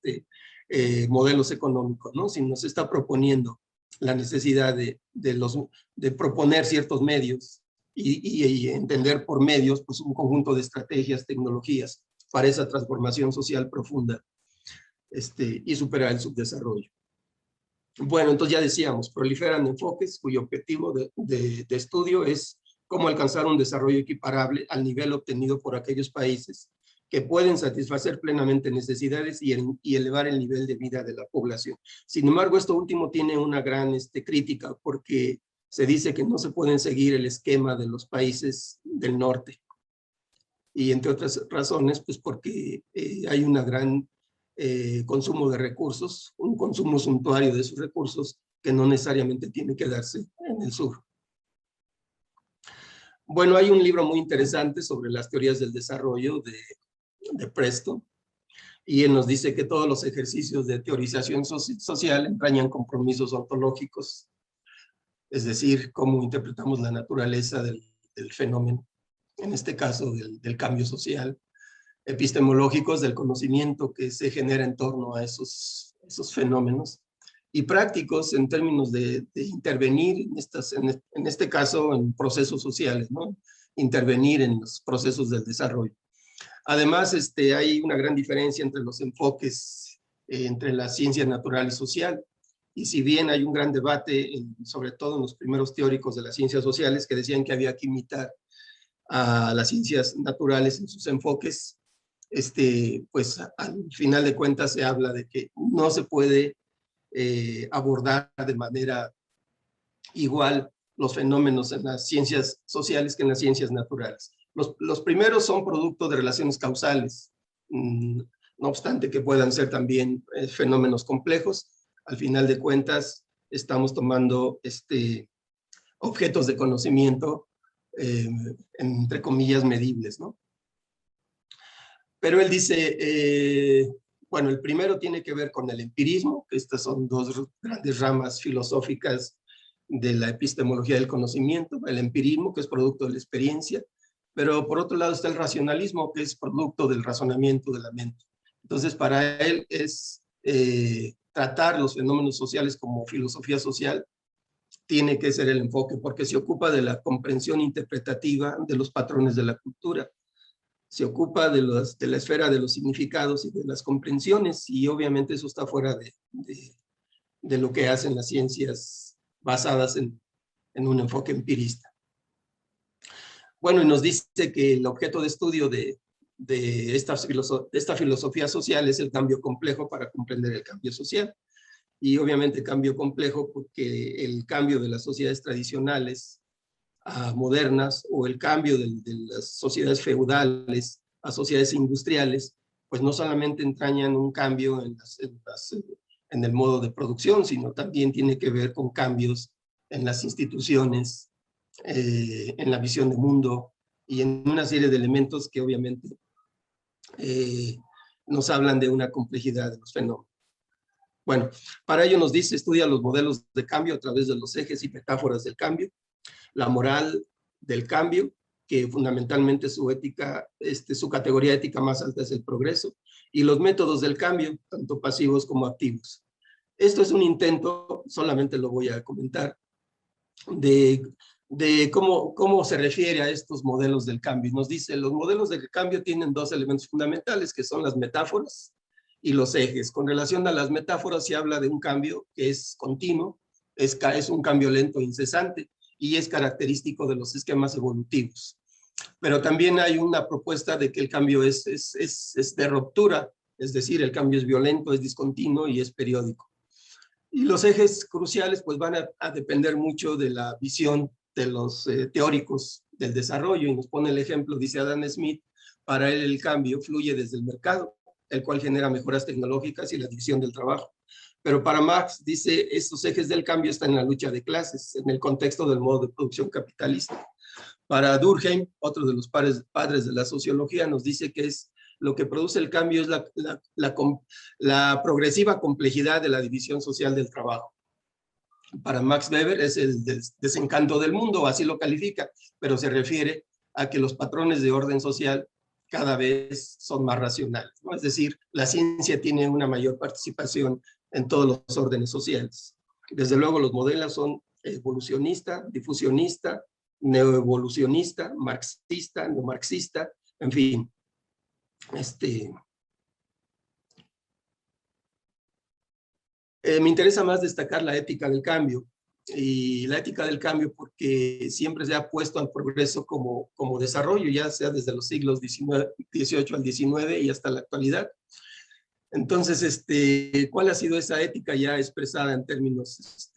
modelos económicos, ¿no? Sino se está proponiendo la necesidad de proponer ciertos medios y entender por medios pues, un conjunto de estrategias, tecnologías para esa transformación social profunda y superar el subdesarrollo. Bueno, entonces ya decíamos, proliferan enfoques cuyo objetivo de estudio es cómo alcanzar un desarrollo equiparable al nivel obtenido por aquellos países que pueden satisfacer plenamente necesidades y elevar el nivel de vida de la población. Sin embargo, esto último tiene una gran crítica porque se dice que no se pueden seguir el esquema de los países del norte. Y entre otras razones, pues porque hay una gran consumo de recursos, un consumo suntuario de esos recursos que no necesariamente tiene que darse en el sur. Bueno, hay un libro muy interesante sobre las teorías del desarrollo de Preston, y él nos dice que todos los ejercicios de teorización social entrañan compromisos ontológicos, es decir, cómo interpretamos la naturaleza del fenómeno, en este caso del cambio social, epistemológicos del conocimiento que se genera en torno a esos fenómenos, y prácticos en términos de intervenir, en este caso, en procesos sociales, ¿no? Intervenir en los procesos del desarrollo. Además, hay una gran diferencia entre los enfoques entre la ciencia natural y social, y si bien hay un gran debate, sobre todo en los primeros teóricos de las ciencias sociales, que decían que había que imitar a las ciencias naturales en sus enfoques, pues al final de cuentas se habla de que no se puede abordar de manera igual los fenómenos en las ciencias sociales que en las ciencias naturales. Los primeros son producto de relaciones causales, no obstante que puedan ser también fenómenos complejos. Al final de cuentas, estamos tomando objetos de conocimiento, entre comillas, medibles, ¿no? Pero él dice, bueno, el primero tiene que ver con el empirismo, que estas son dos grandes ramas filosóficas de la epistemología del conocimiento, el empirismo, que es producto de la experiencia, pero por otro lado está el racionalismo, que es producto del razonamiento de la mente. Entonces, para él es tratar los fenómenos sociales como filosofía social, tiene que ser el enfoque, porque se ocupa de la comprensión interpretativa de los patrones de la cultura, se ocupa de la esfera de los significados y de las comprensiones, y obviamente eso está fuera de lo que hacen las ciencias basadas en un enfoque empirista. Bueno, y nos dice que el objeto de estudio de esta filosofía social es el cambio complejo para comprender el cambio social. Y obviamente cambio complejo porque el cambio de las sociedades tradicionales a modernas, o el cambio de las sociedades feudales a sociedades industriales, pues no solamente entrañan un cambio en el modo de producción, sino también tiene que ver con cambios en las instituciones, en la visión de mundo y en una serie de elementos que obviamente nos hablan de una complejidad de los fenómenos. Bueno, para ello nos dice, estudia los modelos de cambio a través de los ejes y metáforas del cambio, la moral del cambio, que fundamentalmente su categoría ética más alta es el progreso, y los métodos del cambio, tanto pasivos como activos. Esto es un intento, solamente lo voy a comentar, de cómo se refiere a estos modelos del cambio. Nos dice, los modelos del cambio tienen dos elementos fundamentales, que son las metáforas y los ejes. Con relación a las metáforas, se habla de un cambio que es continuo, es un cambio lento e incesante, y es característico de los esquemas evolutivos. Pero también hay una propuesta de que el cambio es de ruptura, es decir, el cambio es violento, es discontinuo y es periódico. Y los ejes cruciales pues van a depender mucho de la visión de los teóricos del desarrollo, y nos pone el ejemplo, dice Adam Smith, para él el cambio fluye desde el mercado, el cual genera mejoras tecnológicas y la división del trabajo. Pero para Marx, dice, estos ejes del cambio están en la lucha de clases, en el contexto del modo de producción capitalista. Para Durkheim, otro de los padres de la sociología, nos dice que lo que produce el cambio es la progresiva complejidad de la división social del trabajo. Para Max Weber es el desencanto del mundo, así lo califica, pero se refiere a que los patrones de orden social cada vez son más racionales, ¿no? Es decir, la ciencia tiene una mayor participación en todos los órdenes sociales. Desde luego los modelos son evolucionista, difusionista, neoevolucionista, marxista, neomarxista, en fin. Me interesa más destacar la ética del cambio, y la ética del cambio porque siempre se ha puesto al progreso como desarrollo, ya sea desde los siglos XVIII al XIX y hasta la actualidad. Entonces, ¿cuál ha sido esa ética ya expresada en términos,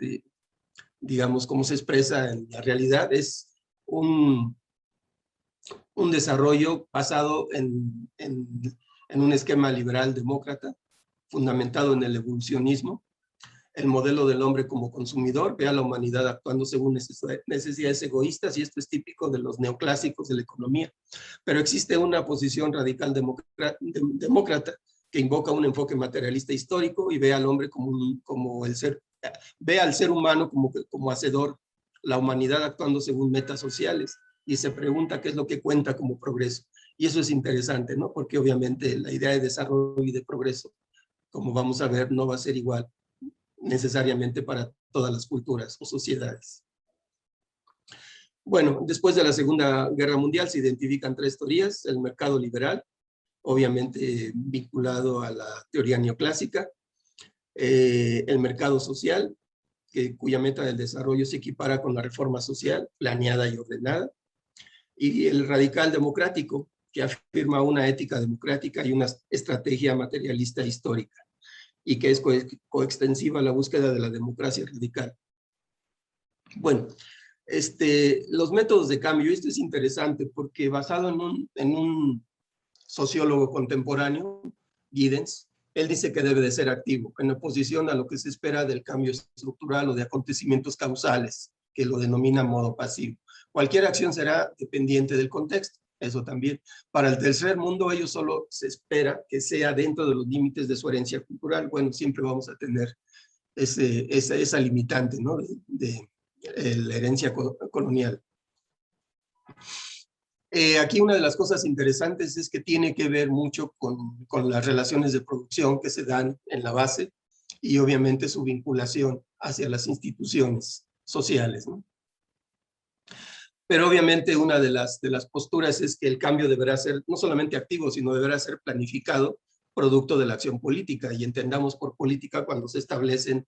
digamos, cómo se expresa en la realidad? Es un desarrollo basado en un esquema liberal demócrata, fundamentado en el evolucionismo, el modelo del hombre como consumidor, ve a la humanidad actuando según necesidades egoístas, y esto es típico de los neoclásicos de la economía. Pero existe una posición radical demócrata que invoca un enfoque materialista histórico y ve al hombre ve al ser humano como hacedor, la humanidad actuando según metas sociales, y se pregunta qué es lo que cuenta como progreso. Y eso es interesante, ¿no? Porque obviamente la idea de desarrollo y de progreso, como vamos a ver, no va a ser igual necesariamente para todas las culturas o sociedades. Bueno, después de la Segunda Guerra Mundial se identifican tres teorías: el mercado liberal, obviamente vinculado a la teoría neoclásica, el mercado social, cuya meta del desarrollo se equipara con la reforma social planeada y ordenada, y el radical democrático, que afirma una ética democrática y una estrategia materialista histórica, y que es coextensiva a la búsqueda de la democracia radical. Bueno, los métodos de cambio, esto es interesante porque basado en un sociólogo contemporáneo, Giddens, él dice que debe de ser activo, en oposición a lo que se espera del cambio estructural o de acontecimientos causales, que lo denomina modo pasivo. Cualquier acción será dependiente del contexto, eso también. Para el tercer mundo, ellos solo se espera que sea dentro de los límites de su herencia cultural. Bueno, siempre vamos a tener esa limitante, ¿no? de la herencia colonial. Aquí una de las cosas interesantes es que tiene que ver mucho con las relaciones de producción que se dan en la base y obviamente su vinculación hacia las instituciones sociales, ¿no? Pero obviamente una de las posturas es que el cambio deberá ser no solamente activo, sino deberá ser planificado, producto de la acción política, y entendamos por política cuando se establecen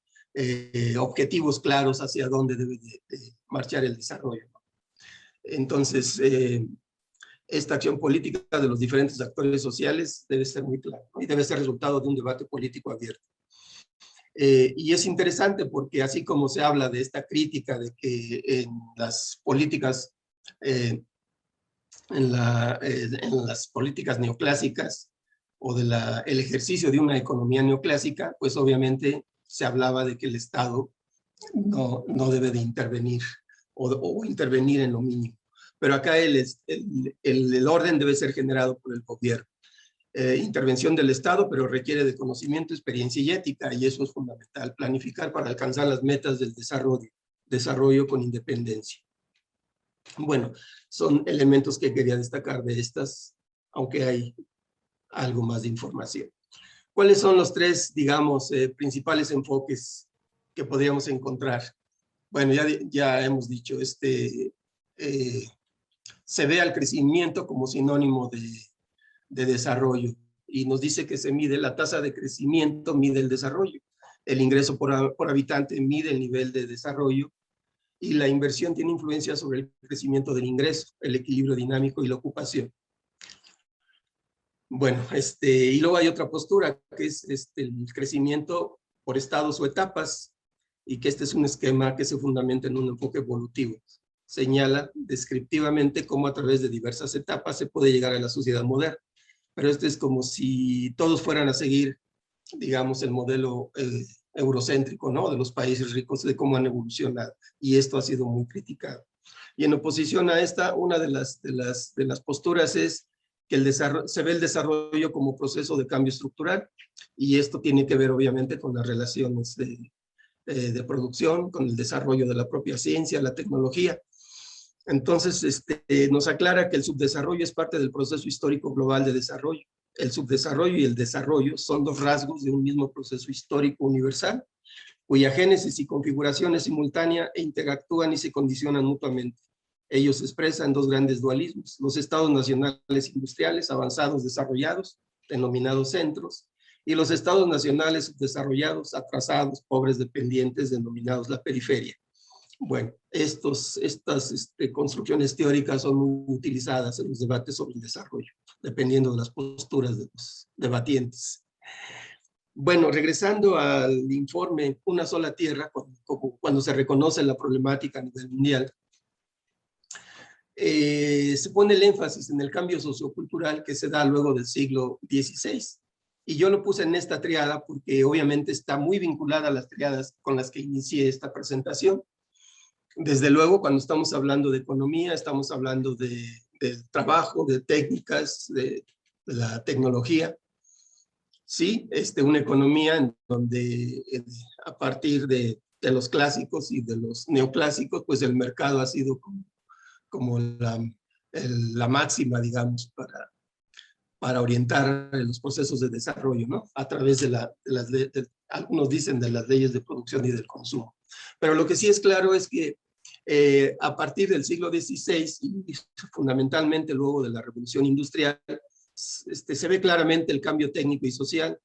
objetivos claros hacia dónde debe de marchar el desarrollo. Entonces, esta acción política de los diferentes actores sociales debe ser muy clara, ¿no? Y debe ser resultado de un debate político abierto. Y es interesante porque así como se habla de esta crítica de que en las políticas, en las políticas neoclásicas o el ejercicio de una economía neoclásica, pues obviamente se hablaba de que el Estado no debe de intervenir o intervenir en lo mínimo. Pero acá el orden debe ser generado por el gobierno. Intervención del Estado, pero requiere de conocimiento, experiencia y ética, y eso es fundamental, planificar para alcanzar las metas del desarrollo con independencia. Bueno, son elementos que quería destacar de estas, aunque hay algo más de información. ¿Cuáles son los tres, digamos, principales enfoques que podríamos encontrar? Bueno, ya hemos dicho, se ve al crecimiento como sinónimo de desarrollo, y nos dice que se mide la tasa de crecimiento, mide el desarrollo, el ingreso por habitante mide el nivel de desarrollo, y la inversión tiene influencia sobre el crecimiento del ingreso, el equilibrio dinámico y la ocupación. Bueno, y luego hay otra postura, que es el crecimiento por estados o etapas, y que este es un esquema que se fundamenta en un enfoque evolutivo. Señala descriptivamente cómo a través de diversas etapas se puede llegar a la sociedad moderna. Pero es como si todos fueran a seguir, digamos, el modelo eurocéntrico, ¿no? De los países ricos, de cómo han evolucionado. Y esto ha sido muy criticado. Y en oposición a esta, una de las posturas es que se ve el desarrollo como proceso de cambio estructural, y esto tiene que ver obviamente con las relaciones de producción, con el desarrollo de la propia ciencia, la tecnología. Entonces, nos aclara que el subdesarrollo es parte del proceso histórico global de desarrollo. El subdesarrollo y el desarrollo son dos rasgos de un mismo proceso histórico universal, cuya génesis y configuración es simultánea e interactúan y se condicionan mutuamente. Ellos se expresan en dos grandes dualismos: los estados nacionales industriales avanzados desarrollados, denominados centros, y los estados nacionales subdesarrollados, atrasados, pobres, dependientes, denominados la periferia. Bueno, estas construcciones teóricas son muy utilizadas en los debates sobre el desarrollo, dependiendo de las posturas de los debatientes. Bueno, regresando al informe Una sola tierra, cuando se reconoce la problemática a nivel mundial, se pone el énfasis en el cambio sociocultural que se da luego del siglo XVI. Y yo lo puse en esta triada porque obviamente está muy vinculada a las triadas con las que inicié esta presentación. Desde luego, cuando estamos hablando de economía, estamos hablando de trabajo, de técnicas, de la tecnología. Sí, una economía en donde a partir de los clásicos y de los neoclásicos, pues el mercado ha sido como la máxima, digamos, para orientar los procesos de desarrollo, ¿no? A través algunos dicen de las leyes de producción y del consumo. Pero lo que sí es claro es que a partir del siglo XVI y fundamentalmente luego de la Revolución Industrial, se ve claramente el cambio técnico y social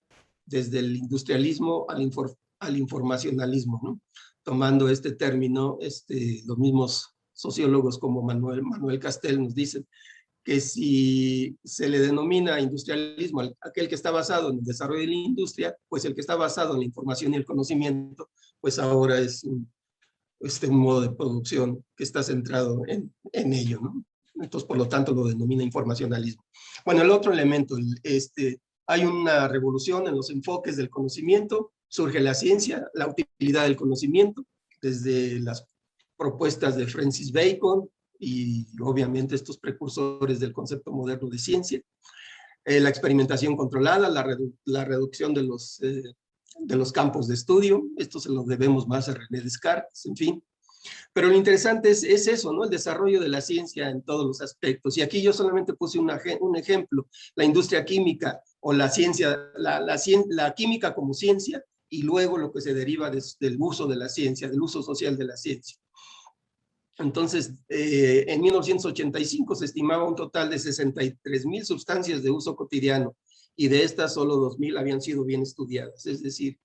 desde el industrialismo al informacionalismo, ¿no? Tomando este término, los mismos sociólogos como Manuel Castel nos dicen que si se le denomina industrialismo aquel que está basado en el desarrollo de la industria, pues el que está basado en la información y el conocimiento, pues ahora es un modo de producción que está centrado en ello, ¿no? Entonces, por lo tanto, lo denomina informacionalismo. Bueno, el otro elemento, Hay una revolución en los enfoques del conocimiento, surge la ciencia, la utilidad del conocimiento, desde las propuestas de Francis Bacon y obviamente estos precursores del concepto moderno de ciencia, la experimentación controlada, la reducción de los campos de estudio, esto se lo debemos más a René Descartes, en fin. Pero lo interesante es eso, ¿no? El desarrollo de la ciencia en todos los aspectos. Y aquí yo solamente puse un ejemplo, la industria química o la ciencia, la química como ciencia, y luego lo que se deriva del uso de la ciencia, del uso social de la ciencia. Entonces, en 1985 se estimaba un total de 63,000 sustancias de uso cotidiano, y de estas solo 2,000 habían sido bien estudiadas. Es decir,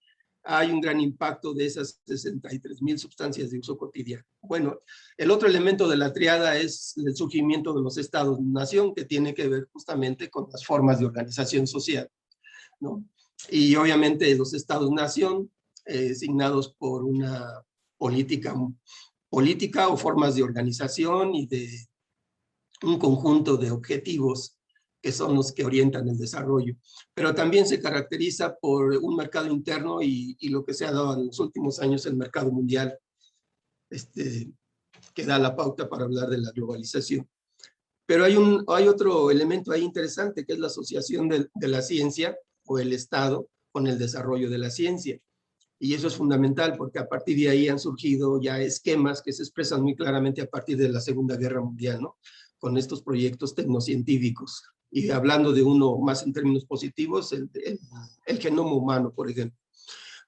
hay un gran impacto de esas 63,000 sustancias de uso cotidiano. Bueno, el otro elemento de la triada es el surgimiento de los estados-nación, que tiene que ver justamente con las formas de organización social, ¿no? Y obviamente los estados-nación, asignados por una política o formas de organización y de un conjunto de objetivos que son los que orientan el desarrollo. Pero también se caracteriza por un mercado interno y lo que se ha dado en los últimos años, el mercado mundial, que da la pauta para hablar de la globalización. Pero hay otro elemento ahí interesante, que es la asociación de la ciencia o el Estado con el desarrollo de la ciencia. Y eso es fundamental porque a partir de ahí han surgido ya esquemas que se expresan muy claramente a partir de la Segunda Guerra Mundial, ¿no? Con estos proyectos tecnocientíficos. Y hablando de uno más en términos positivos, el genoma humano, por ejemplo.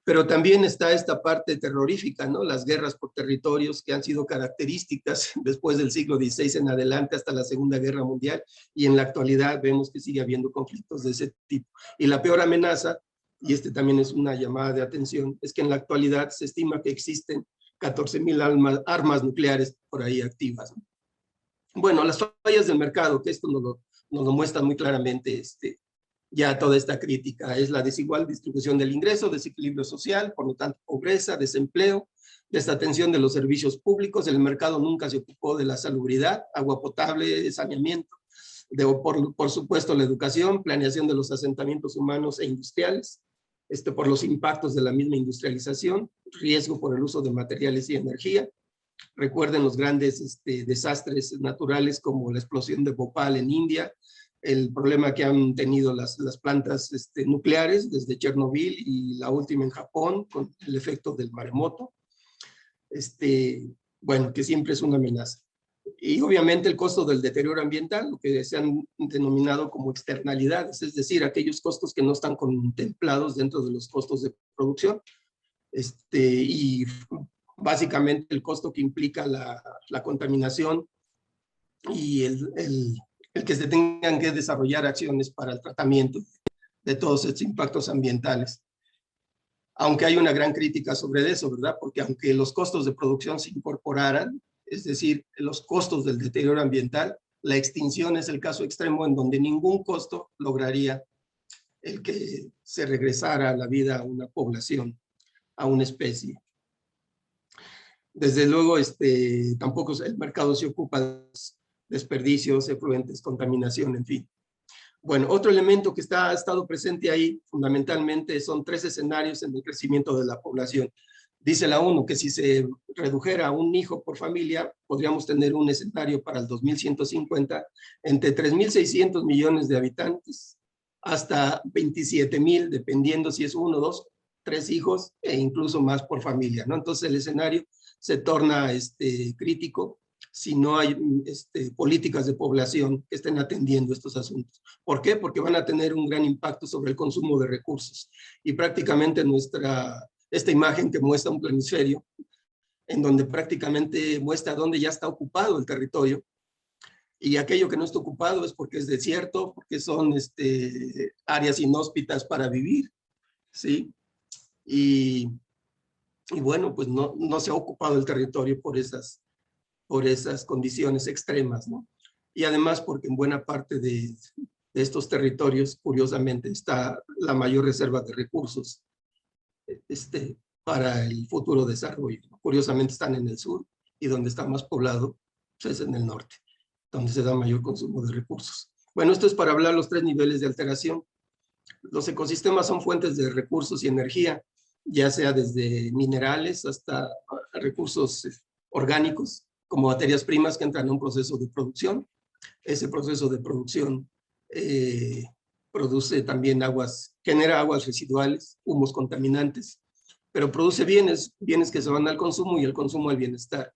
Pero también está esta parte terrorífica, ¿no? Las guerras por territorios que han sido características después del siglo XVI en adelante hasta la Segunda Guerra Mundial, y en la actualidad vemos que sigue habiendo conflictos de ese tipo. Y la peor amenaza, y también es una llamada de atención, es que en la actualidad se estima que existen 14,000 armas nucleares por ahí activas, ¿no? Bueno, las fallas del mercado, que esto nos lo muestra muy claramente ya toda esta crítica, es la desigual distribución del ingreso, desequilibrio social, por lo tanto pobreza, desempleo, desatención de los servicios públicos. El mercado nunca se ocupó de la salubridad, agua potable, saneamiento, por supuesto la educación, planeación de los asentamientos humanos e industriales, por los impactos de la misma industrialización, riesgo por el uso de materiales y energía. Recuerden los grandes desastres naturales como la explosión de Bhopal en India, el problema que han tenido las plantas nucleares desde Chernobyl y la última en Japón con el efecto del maremoto, bueno, que siempre es una amenaza. Y obviamente el costo del deterioro ambiental, lo que se han denominado como externalidades, es decir, aquellos costos que no están contemplados dentro de los costos de producción, y básicamente el costo que implica la contaminación y el que se tengan que desarrollar acciones para el tratamiento de todos estos impactos ambientales. Aunque hay una gran crítica sobre eso, ¿verdad? Porque aunque los costos de producción se incorporaran, es decir, los costos del deterioro ambiental, la extinción es el caso extremo en donde ningún costo lograría el que se regresara a la vida a una población, a una especie. Desde luego, tampoco el mercado se ocupa de desperdicios, efluentes, contaminación, en fin. Bueno, otro elemento que ha estado presente ahí, fundamentalmente, son 3 escenarios en el crecimiento de la población. Dice la ONU que si se redujera a un hijo por familia, podríamos tener un escenario para el 2150 entre 3,600 millones de habitantes hasta 27,000, dependiendo si es 1, 2, 3 hijos e incluso más por familia, ¿no? Entonces el escenario se torna crítico si no hay políticas de población que estén atendiendo estos asuntos. ¿Por qué? Porque van a tener un gran impacto sobre el consumo de recursos. Y prácticamente esta imagen que muestra un planisferio, en donde prácticamente muestra dónde ya está ocupado el territorio, y aquello que no está ocupado es porque es desierto, porque son áreas inhóspitas para vivir, ¿sí? Y bueno, pues no se ha ocupado el territorio por esas condiciones extremas, ¿no? Y además porque en buena parte de estos territorios, curiosamente, está la mayor reserva de recursos para el futuro desarrollo. Curiosamente están en el sur, y donde está más poblado pues, es en el norte, donde se da mayor consumo de recursos. Bueno, esto es para hablar los 3 niveles de alteración. Los ecosistemas son fuentes de recursos y energía, ya sea desde minerales hasta recursos orgánicos, como materias primas que entran en un proceso de producción. Ese proceso de producción produce también aguas, genera aguas residuales, humos contaminantes, pero produce bienes que se van al consumo y el consumo al bienestar.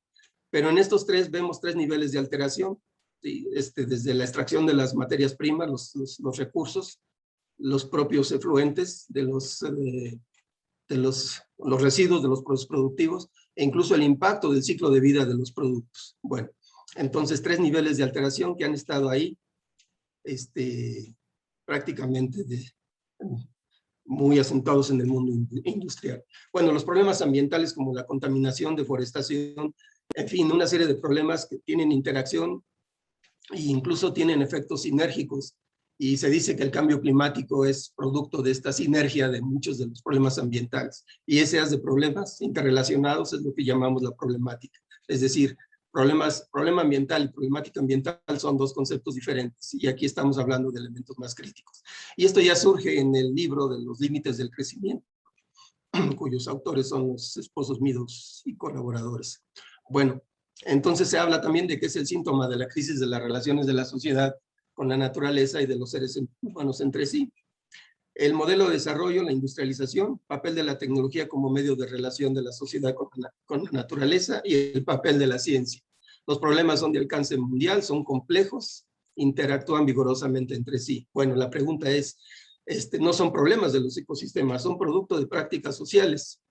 Pero en estos tres vemos tres niveles de alteración, ¿sí? Desde la extracción de las materias primas, los recursos, los propios efluentes de los residuos de los procesos productivos e incluso el impacto del ciclo de vida de los productos. Bueno, entonces tres niveles de alteración que han estado ahí prácticamente muy asentados en el mundo industrial. Bueno, los problemas ambientales como la contaminación, deforestación, en fin, una serie de problemas que tienen interacción e incluso tienen efectos sinérgicos, y se dice que el cambio climático es producto de esta sinergia de muchos de los problemas ambientales, y ese de problemas interrelacionados es lo que llamamos la problemática. Es decir, problema ambiental y problemática ambiental son dos conceptos diferentes, y aquí estamos hablando de elementos más críticos. Y esto ya surge en el libro de los límites del crecimiento, cuyos autores son los esposos Meadows y colaboradores. Bueno, entonces se habla también de que es el síntoma de la crisis de las relaciones de la sociedad con la naturaleza y de los seres humanos entre sí. El modelo de desarrollo, la industrialización, papel de la tecnología como medio de relación de la sociedad con la naturaleza y el papel de la ciencia. Los problemas son de alcance mundial, son complejos, interactúan vigorosamente entre sí. Bueno, la pregunta es, no son problemas de los ecosistemas, son producto de prácticas sociales.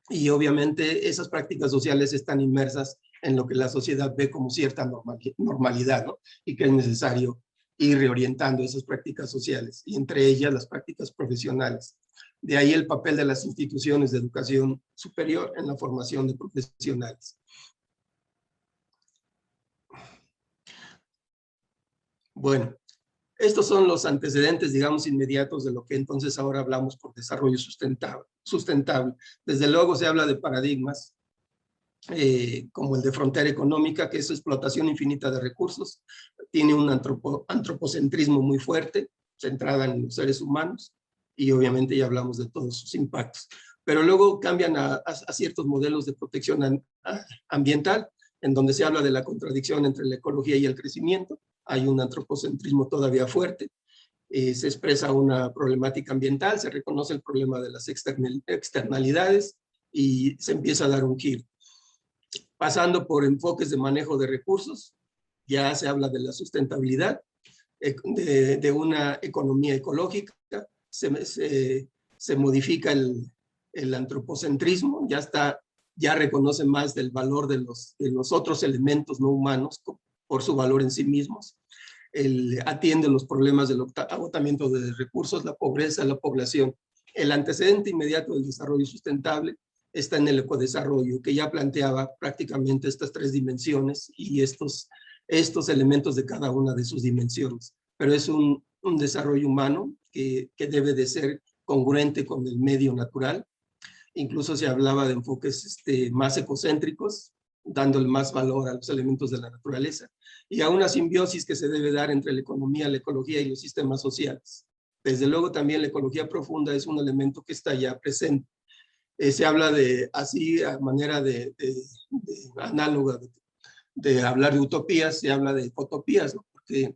Y obviamente esas prácticas sociales están inmersas en lo que la sociedad ve como cierta normalidad, ¿no? Y que es necesario ir reorientando esas prácticas sociales, y entre ellas las prácticas profesionales. De ahí el papel de las instituciones de educación superior en la formación de profesionales. Bueno, estos son los antecedentes, digamos, inmediatos de lo que entonces ahora hablamos por desarrollo sustentable. Desde luego se habla de paradigmas como el de frontera económica, que es explotación infinita de recursos, tiene un antropocentrismo muy fuerte, centrada en los seres humanos, y obviamente ya hablamos de todos sus impactos. Pero luego cambian a ciertos modelos de protección ambiental, en donde se habla de la contradicción entre la ecología y el crecimiento. Hay un antropocentrismo todavía fuerte, se expresa una problemática ambiental, se reconoce el problema de las externalidades y se empieza a dar un giro. Pasando por enfoques de manejo de recursos, ya se habla de la sustentabilidad, de una economía ecológica, se modifica el antropocentrismo, ya reconoce más del valor de los otros elementos no humanos por su valor en sí mismos, atiende los problemas del agotamiento de recursos, la pobreza, la población. El antecedente inmediato del desarrollo sustentable está en el ecodesarrollo, que ya planteaba prácticamente estas tres dimensiones y estos elementos de cada una de sus dimensiones. Pero es un desarrollo humano que debe de ser congruente con el medio natural. Incluso se hablaba de enfoques más ecocéntricos, dándole más valor a los elementos de la naturaleza, y a una simbiosis que se debe dar entre la economía, la ecología y los sistemas sociales. Desde luego también la ecología profunda es un elemento que está ya presente. Se habla de, así a manera de análoga de hablar de utopías, se habla de utopías, ¿no? Porque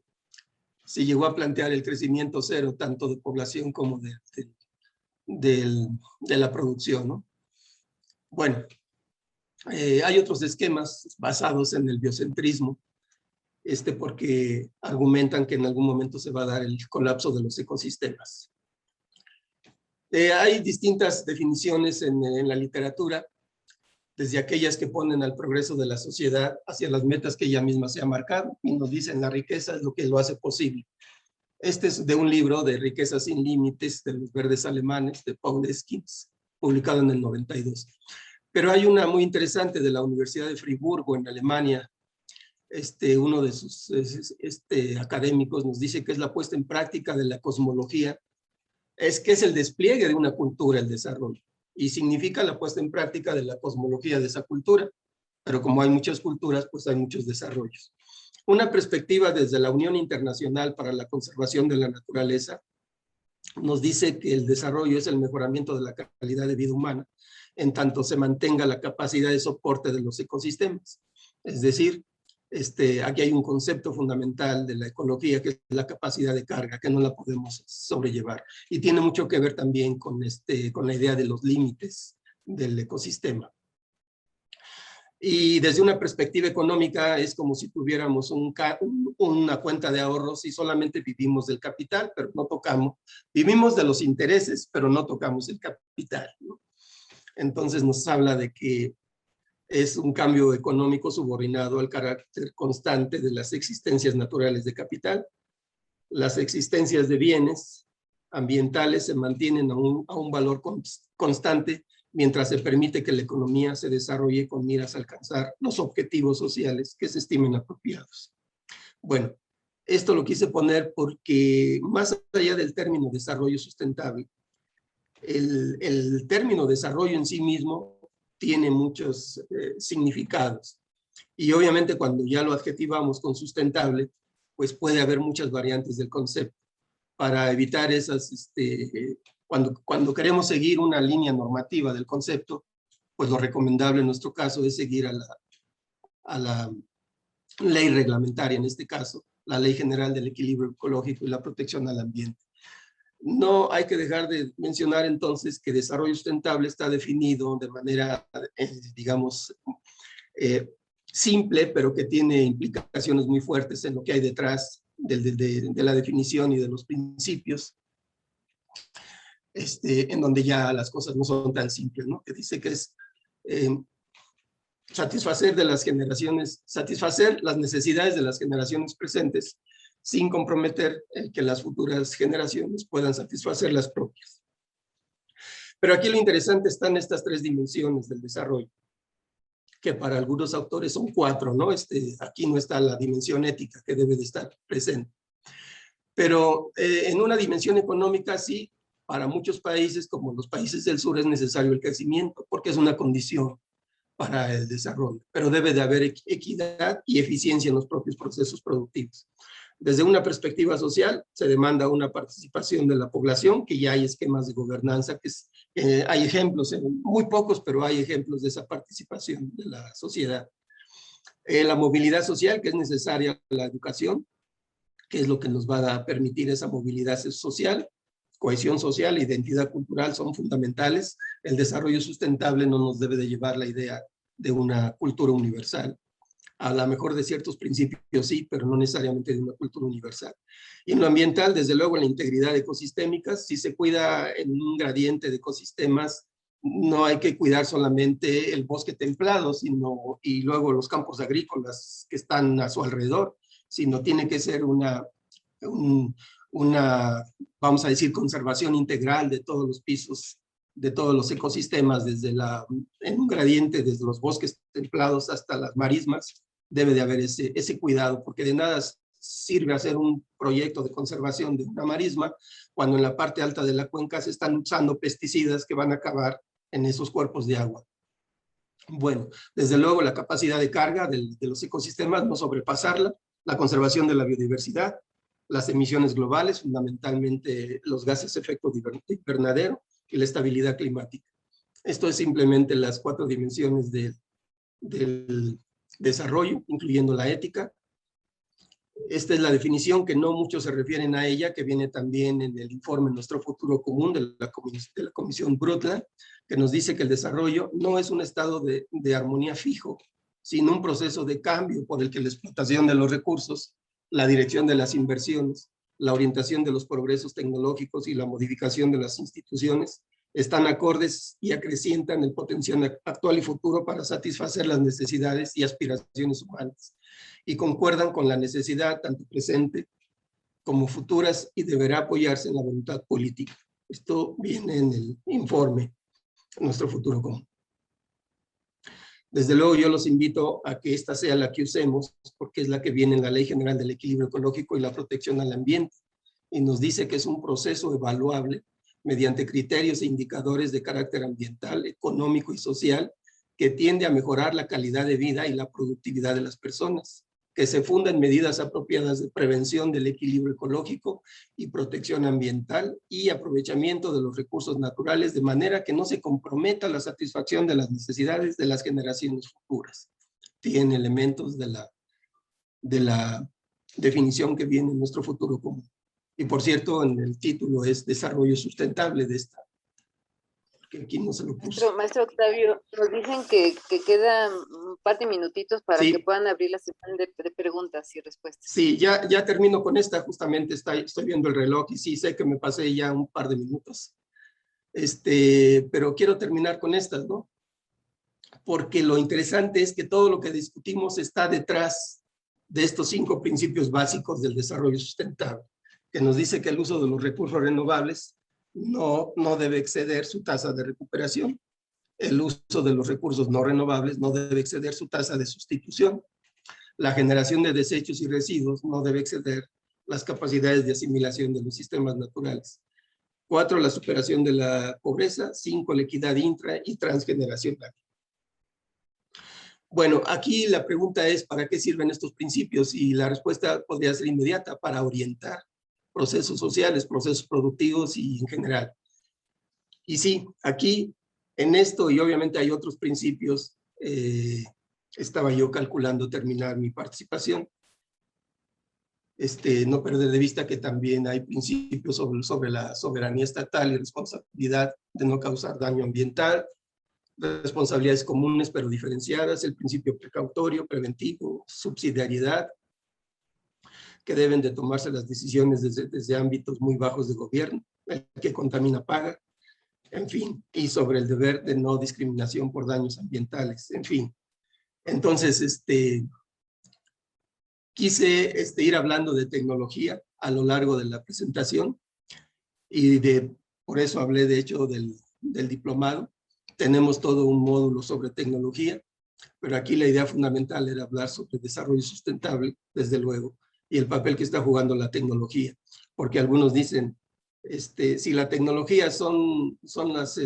se llegó a plantear el crecimiento cero, tanto de población como de la producción, ¿no? Bueno, hay otros esquemas basados en el biocentrismo, porque argumentan que en algún momento se va a dar el colapso de los ecosistemas. Hay distintas definiciones en la literatura, desde aquellas que ponen al progreso de la sociedad hacia las metas que ella misma se ha marcado, y nos dicen la riqueza es lo que lo hace posible. Este es de un libro de Riqueza sin Límites de los verdes alemanes, de Paul Eskins, publicado en el 92. Pero hay una muy interesante de la Universidad de Friburgo, en Alemania. Uno de sus académicos nos dice que es la puesta en práctica de la cosmología, que es el despliegue de una cultura, el desarrollo, y significa la puesta en práctica de la cosmología de esa cultura, pero como hay muchas culturas, pues hay muchos desarrollos. Una perspectiva desde la Unión Internacional para la Conservación de la Naturaleza, nos dice que el desarrollo es el mejoramiento de la calidad de vida humana, en tanto se mantenga la capacidad de soporte de los ecosistemas. Es decir, aquí hay un concepto fundamental de la ecología, que es la capacidad de carga, que no la podemos sobrellevar. Y tiene mucho que ver también con la idea de los límites del ecosistema. Y desde una perspectiva económica es como si tuviéramos una cuenta de ahorros y solamente vivimos del capital, pero no tocamos, vivimos de los intereses, pero no tocamos el capital, ¿no? Entonces nos habla de que es un cambio económico subordinado al carácter constante de las existencias naturales de capital. Las existencias de bienes ambientales se mantienen a un valor constante mientras se permite que la economía se desarrolle con miras a alcanzar los objetivos sociales que se estimen apropiados. Bueno, esto lo quise poner porque más allá del término desarrollo sustentable, el término desarrollo en sí mismo tiene muchos significados. Y obviamente cuando ya lo adjetivamos con sustentable, pues puede haber muchas variantes del concepto. Para evitar esas, cuando queremos seguir una línea normativa del concepto, pues lo recomendable en nuestro caso es seguir a la ley reglamentaria, en este caso, la Ley General del Equilibrio Ecológico y la Protección al Ambiente. No hay que dejar de mencionar entonces que desarrollo sustentable está definido de manera, digamos, simple, pero que tiene implicaciones muy fuertes en lo que hay detrás de la definición y de los principios, en donde ya las cosas no son tan simples, ¿no? Que dice que es satisfacer las necesidades de las generaciones presentes sin comprometer el que las futuras generaciones puedan satisfacer las propias. Pero aquí lo interesante están estas tres dimensiones del desarrollo, que para algunos autores son cuatro, ¿no? Aquí no está la dimensión ética que debe de estar presente. Pero en una dimensión económica sí, para muchos países, como los países del sur, es necesario el crecimiento, porque es una condición para el desarrollo, pero debe de haber equidad y eficiencia en los propios procesos productivos. Desde una perspectiva social, se demanda una participación de la población, que ya hay esquemas de gobernanza, hay ejemplos, muy pocos, pero hay ejemplos de esa participación de la sociedad. La movilidad social, que es necesaria la educación, que es lo que nos va a permitir esa movilidad social, cohesión social e identidad cultural son fundamentales. El desarrollo sustentable no nos debe de llevar la idea de una cultura universal. A lo mejor de ciertos principios sí, pero no necesariamente de una cultura universal. Y en lo ambiental, desde luego, la integridad ecosistémica, si se cuida en un gradiente de ecosistemas, no hay que cuidar solamente el bosque templado, y luego los campos agrícolas que están a su alrededor, sino tiene que ser una, vamos a decir, conservación integral de todos los pisos, de todos los ecosistemas, en un gradiente, desde los bosques templados hasta las marismas. Debe de haber ese cuidado, porque de nada sirve hacer un proyecto de conservación de una marisma cuando en la parte alta de la cuenca se están usando pesticidas que van a acabar en esos cuerpos de agua. Bueno, desde luego la capacidad de carga de los ecosistemas, no sobrepasarla, la conservación de la biodiversidad, las emisiones globales, fundamentalmente los gases de efecto invernadero y la estabilidad climática. Esto es simplemente las cuatro dimensiones del desarrollo, incluyendo la ética. Esta es la definición que no muchos se refieren a ella, que viene también en el informe Nuestro Futuro Común de la Comisión Brundtland, que nos dice que el desarrollo no es un estado de armonía fijo, sino un proceso de cambio por el que la explotación de los recursos, la dirección de las inversiones, la orientación de los progresos tecnológicos y la modificación de las instituciones están acordes y acrecientan el potencial actual y futuro para satisfacer las necesidades y aspiraciones humanas, y concuerdan con la necesidad tanto presente como futuras y deberá apoyarse en la voluntad política. Esto viene en el informe Nuestro Futuro Común. Desde luego yo los invito a que esta sea la que usemos, porque es la que viene en la Ley General del Equilibrio Ecológico y la Protección al Ambiente, y nos dice que es un proceso evaluable mediante criterios e indicadores de carácter ambiental, económico y social, que tiende a mejorar la calidad de vida y la productividad de las personas, que se funda en medidas apropiadas de prevención del equilibrio ecológico y protección ambiental y aprovechamiento de los recursos naturales de manera que no se comprometa la satisfacción de las necesidades de las generaciones futuras. Tiene elementos de la definición que viene en nuestro futuro común. Y por cierto, en el título es Desarrollo Sustentable de esta, que aquí no se lo puse. Maestro Octavio, nos dicen que quedan un par de minutitos para que puedan abrir la sesión de preguntas y respuestas. Sí, ya termino con esta, justamente estoy viendo el reloj y sí, sé que me pasé ya un par de minutos. Pero quiero terminar con estas, ¿no? Porque lo interesante es que todo lo que discutimos está detrás de estos 5 principios básicos del desarrollo sustentable, que nos dice que el uso de los recursos renovables no debe exceder su tasa de recuperación. El uso de los recursos no renovables no debe exceder su tasa de sustitución. La generación de desechos y residuos no debe exceder las capacidades de asimilación de los sistemas naturales. 4, la superación de la pobreza. 5, la equidad intra y transgeneracional. Bueno, aquí la pregunta es, ¿para qué sirven estos principios? Y la respuesta podría ser inmediata: para orientar procesos sociales, procesos productivos y en general. Y sí, aquí, en esto, y obviamente hay otros principios, estaba yo calculando terminar mi participación. No perder de vista que también hay principios sobre la soberanía estatal y responsabilidad de no causar daño ambiental, responsabilidades comunes pero diferenciadas, el principio precautorio, preventivo, subsidiariedad, que deben de tomarse las decisiones desde ámbitos muy bajos de gobierno, el que contamina paga, en fin, y sobre el deber de no discriminación por daños ambientales, en fin. Entonces, quise ir hablando de tecnología a lo largo de la presentación y por eso hablé de hecho del diplomado. Tenemos todo un módulo sobre tecnología, pero aquí la idea fundamental era hablar sobre desarrollo sustentable, desde luego, y el papel que está jugando la tecnología, porque algunos dicen, si la tecnología son las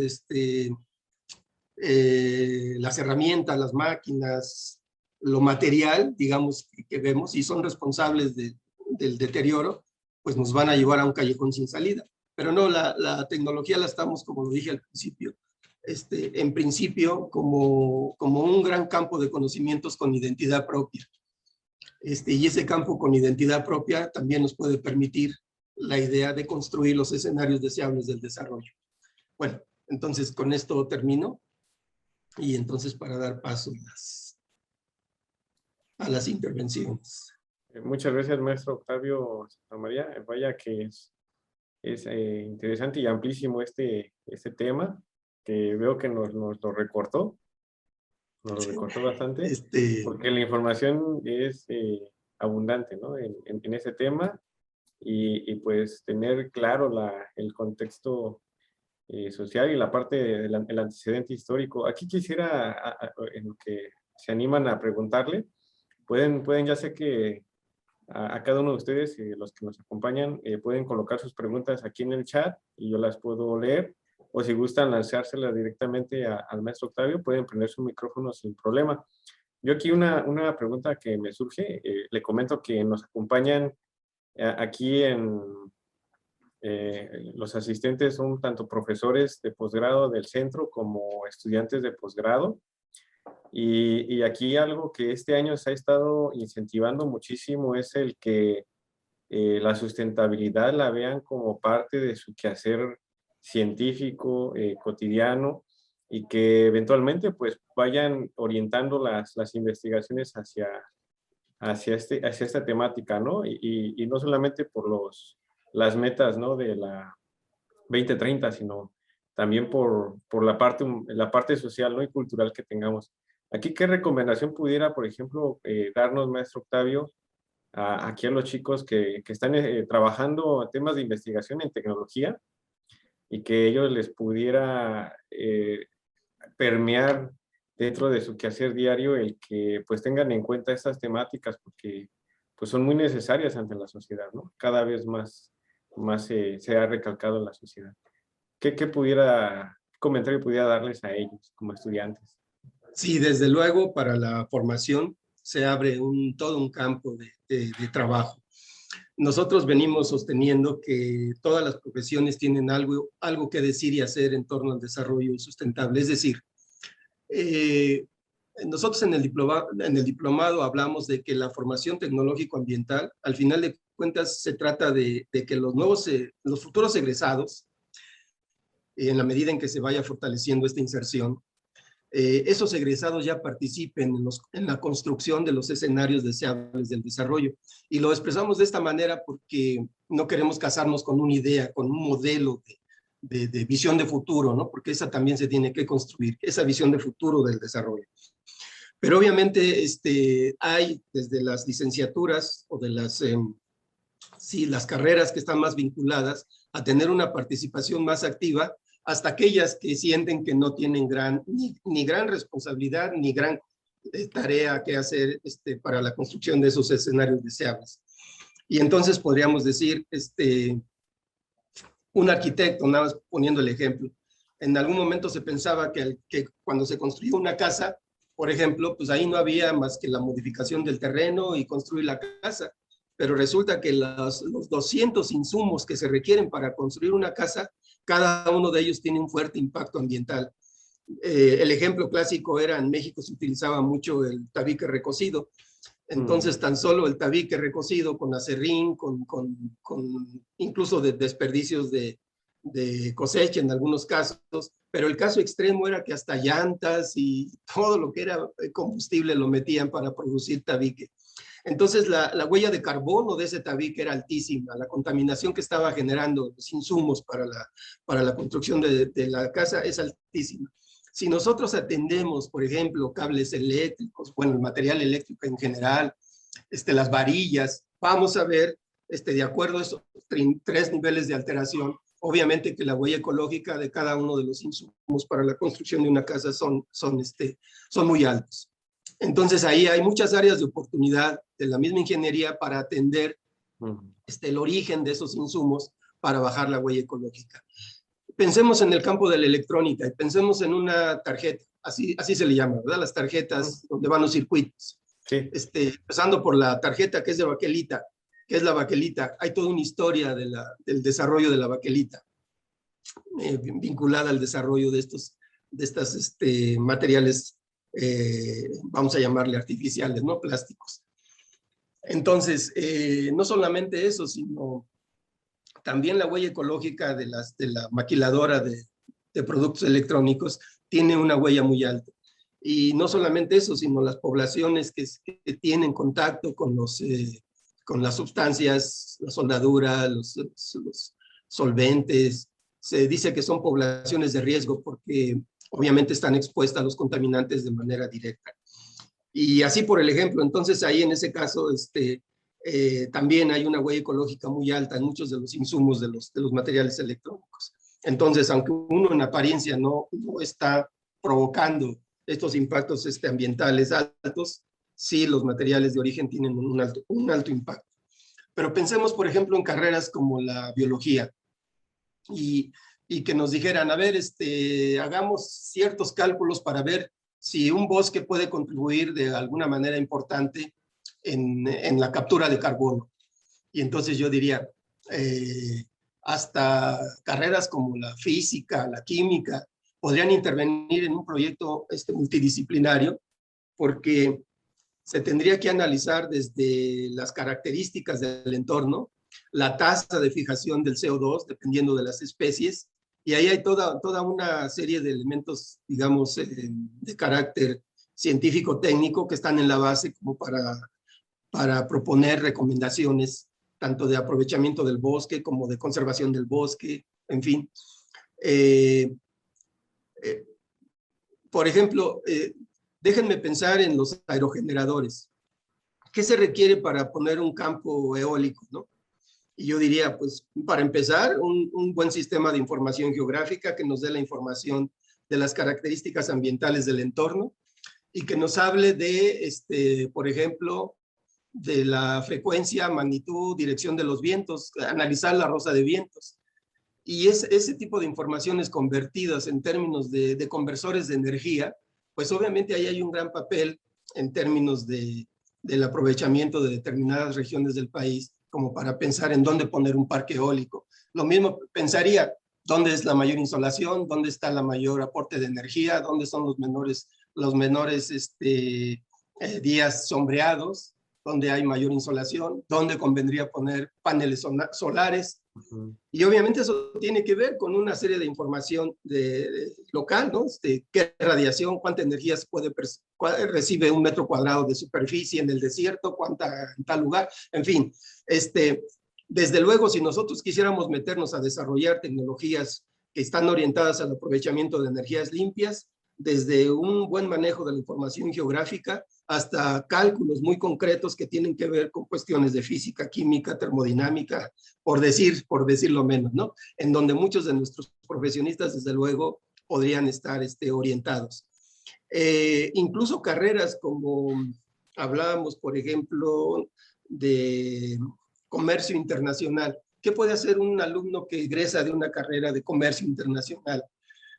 herramientas, las máquinas, lo material, digamos, que vemos, y son responsables del deterioro, pues nos van a llevar a un callejón sin salida. Pero no, la tecnología la estamos, como lo dije al principio, en principio como un gran campo de conocimientos con identidad propia. Y ese campo con identidad propia también nos puede permitir la idea de construir los escenarios deseables del desarrollo. Bueno, entonces con esto termino. Y entonces para dar paso a las intervenciones. Muchas gracias, maestro Octavio Santamaría. Vaya que es interesante y amplísimo este tema, que veo que nos lo recortó. Nos lo recortó bastante, porque la información es abundante, ¿no? en ese tema, y pues tener claro el contexto social y la parte del antecedente histórico. Aquí quisiera, en lo que se animan a preguntarle, pueden ya sé que a cada uno de ustedes, los que nos acompañan, pueden colocar sus preguntas aquí en el chat y yo las puedo leer, o si gustan lanzárselas directamente al maestro Octavio, pueden prender su micrófono sin problema. Yo aquí una pregunta que me surge, le comento que nos acompañan aquí los asistentes son tanto profesores de posgrado del centro como estudiantes de posgrado. Y aquí algo que este año se ha estado incentivando muchísimo es el que la sustentabilidad la vean como parte de su quehacer científico cotidiano, y que eventualmente pues vayan orientando las investigaciones hacia esta temática, ¿no? Y no solamente por las metas, ¿no? De la 2030, sino también por la parte social, ¿no? Y cultural que tengamos. Aquí, ¿qué recomendación pudiera, por ejemplo, darnos, maestro Octavio, aquí a los chicos que están trabajando temas de investigación en tecnología, y que ellos les pudiera permear dentro de su quehacer diario el que pues tengan en cuenta estas temáticas, porque pues son muy necesarias ante la sociedad, ¿no? Cada vez más se ha recalcado en la sociedad. ¿Qué comentario pudiera darles a ellos como estudiantes? Sí, desde luego, para la formación se abre todo un campo de trabajo. Nosotros venimos sosteniendo que todas las profesiones tienen algo que decir y hacer en torno al desarrollo sustentable. Es decir, nosotros en el diplomado hablamos de que la formación tecnológico-ambiental, al final de cuentas, se trata de que los futuros egresados, en la medida en que se vaya fortaleciendo esta inserción, esos egresados ya participen en la construcción de los escenarios deseables del desarrollo. Y lo expresamos de esta manera porque no queremos casarnos con una idea, con un modelo de visión de futuro, ¿no? Porque esa también se tiene que construir, esa visión de futuro del desarrollo. Pero obviamente hay desde las licenciaturas o de las carreras que están más vinculadas a tener una participación más activa, hasta aquellas que sienten que no tienen ni gran responsabilidad ni gran tarea que hacer para la construcción de esos escenarios deseables. Y entonces podríamos decir, un arquitecto, nada más poniendo el ejemplo, en algún momento se pensaba que cuando se construía una casa, por ejemplo, pues ahí no había más que la modificación del terreno y construir la casa, pero resulta que los 200 insumos que se requieren para construir una casa, cada uno de ellos tiene un fuerte impacto ambiental. El ejemplo clásico era, en México se utilizaba mucho el tabique recocido. Entonces, tan solo el tabique recocido con acerrín, con incluso de desperdicios de cosecha en algunos casos, pero el caso extremo era que hasta llantas y todo lo que era combustible lo metían para producir tabique. Entonces, la huella de carbono de ese tabique era altísima, la contaminación que estaba generando los insumos para la construcción de la casa es altísima. Si nosotros atendemos, por ejemplo, cables eléctricos, bueno, el material eléctrico en general, las varillas, vamos a ver, de acuerdo a esos 3 niveles de alteración, obviamente que la huella ecológica de cada uno de los insumos para la construcción de una casa son muy altos. Entonces ahí hay muchas áreas de oportunidad de la misma ingeniería para atender el origen de esos insumos para bajar la huella ecológica. Pensemos en el campo de la electrónica y pensemos en una tarjeta, así se le llama, ¿verdad? Las tarjetas donde van los circuitos. Sí. Empezando por la tarjeta que es de baquelita. ¿Qué es la baquelita? Hay toda una historia del desarrollo de la baquelita, vinculada al desarrollo de estos materiales, vamos a llamarle artificiales, ¿no? Plásticos. Entonces, no solamente eso, sino también la huella ecológica de la maquiladora de productos electrónicos tiene una huella muy alta. Y no solamente eso, sino las poblaciones que tienen contacto con las sustancias, la soldadura, los solventes. Se dice que son poblaciones de riesgo porque obviamente están expuestas a los contaminantes de manera directa. Y así por el ejemplo, entonces ahí en ese caso también hay una huella ecológica muy alta en muchos de los insumos de los materiales electrónicos. Entonces, aunque uno en apariencia no está provocando estos impactos ambientales altos, sí los materiales de origen tienen un alto impacto. Pero pensemos, por ejemplo, en carreras como la biología y que nos dijeran, a ver, hagamos ciertos cálculos para ver si un bosque puede contribuir de alguna manera importante en la captura de carbono. Y entonces yo diría, hasta carreras como la física, la química, podrían intervenir en un proyecto multidisciplinario, porque se tendría que analizar desde las características del entorno, la tasa de fijación del CO2, dependiendo de las especies, y ahí hay toda una serie de elementos, digamos, de carácter científico-técnico que están en la base como para proponer recomendaciones, tanto de aprovechamiento del bosque como de conservación del bosque, en fin. Por ejemplo, déjenme pensar en los aerogeneradores. ¿Qué se requiere para poner un campo eólico, no? Y yo diría, pues, para empezar, un buen sistema de información geográfica que nos dé la información de las características ambientales del entorno y que nos hable de, por ejemplo, de la frecuencia, magnitud, dirección de los vientos, analizar la rosa de vientos. Y ese tipo de informaciones convertidas en términos de conversores de energía, pues obviamente ahí hay un gran papel en términos de del aprovechamiento de determinadas regiones del país, como para pensar en dónde poner un parque eólico. Lo mismo pensaría, dónde es la mayor insolación, dónde está la mayor aporte de energía, dónde son los menores días sombreados, donde hay mayor insolación, dónde convendría poner paneles solares. Y obviamente eso tiene que ver con una serie de información local, ¿no? Qué radiación, cuánta energía recibe un metro cuadrado de superficie en el desierto, cuánta en tal lugar, en fin. Desde luego, si nosotros quisiéramos meternos a desarrollar tecnologías que están orientadas al aprovechamiento de energías limpias, desde un buen manejo de la información geográfica hasta cálculos muy concretos que tienen que ver con cuestiones de física, química, termodinámica, por decirlo menos, ¿no? En donde muchos de nuestros profesionistas, desde luego, podrían estar orientados. Incluso carreras como hablábamos, por ejemplo, de comercio internacional. ¿Qué puede hacer un alumno que egresa de una carrera de comercio internacional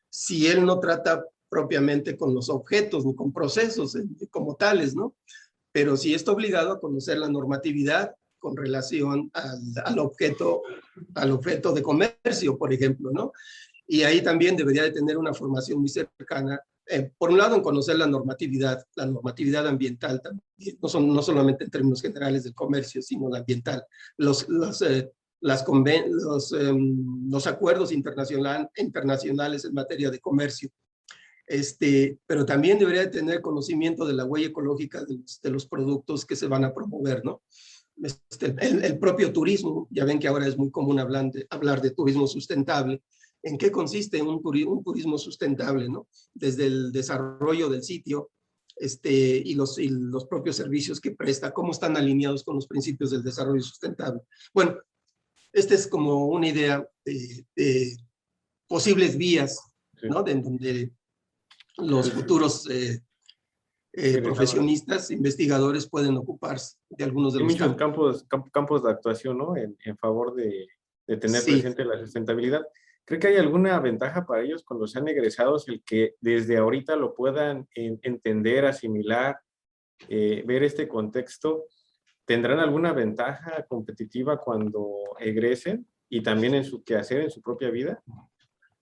si él no trata propiamente con los objetos ni con procesos como tales, ¿no? Pero sí está obligado a conocer la normatividad con relación al objeto de comercio, por ejemplo, ¿no? Y ahí también debería de tener una formación muy cercana, por un lado en conocer la normatividad ambiental también, no solamente en términos generales del comercio, sino la ambiental, los acuerdos internacionales en materia de comercio. Pero también debería de tener conocimiento de la huella ecológica de los productos que se van a promover, ¿no? El propio turismo, ya ven que ahora es muy común hablar de turismo sustentable. ¿En qué consiste un turismo sustentable, ¿no? Desde el desarrollo del sitio y los propios servicios que presta, cómo están alineados con los principios del desarrollo sustentable. Bueno, esta es como una idea de posibles vías, ¿no? De donde los futuros profesionistas, investigadores pueden ocuparse de algunos de los campos de actuación, ¿no? En favor de tener Sí. presente la sustentabilidad. ¿Cree que hay alguna ventaja para ellos cuando sean egresados el que desde ahorita lo puedan entender, asimilar, ver este contexto? ¿Tendrán alguna ventaja competitiva cuando egresen y también en su quehacer, en su propia vida?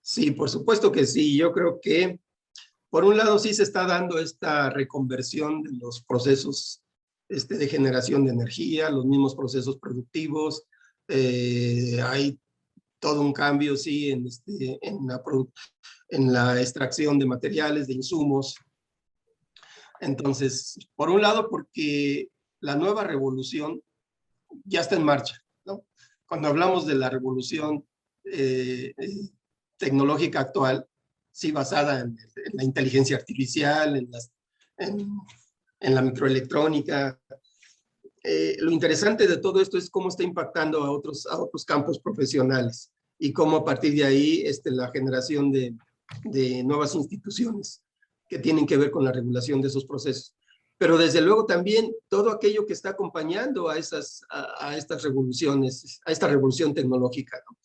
Sí, por supuesto que sí. Yo creo que por un lado sí se está dando esta reconversión de los procesos de generación de energía, los mismos procesos productivos. Hay todo un cambio, sí, en la extracción de materiales, de insumos. Entonces, por un lado, porque la nueva revolución ya está en marcha, ¿no? Cuando hablamos de la revolución tecnológica actual, sí, basada en la inteligencia artificial, en la microelectrónica. Lo interesante de todo esto es cómo está impactando a otros campos profesionales y cómo a partir de ahí la generación de nuevas instituciones que tienen que ver con la regulación de esos procesos. Pero desde luego también todo aquello que está acompañando a estas revoluciones, a esta revolución tecnológica, ¿no?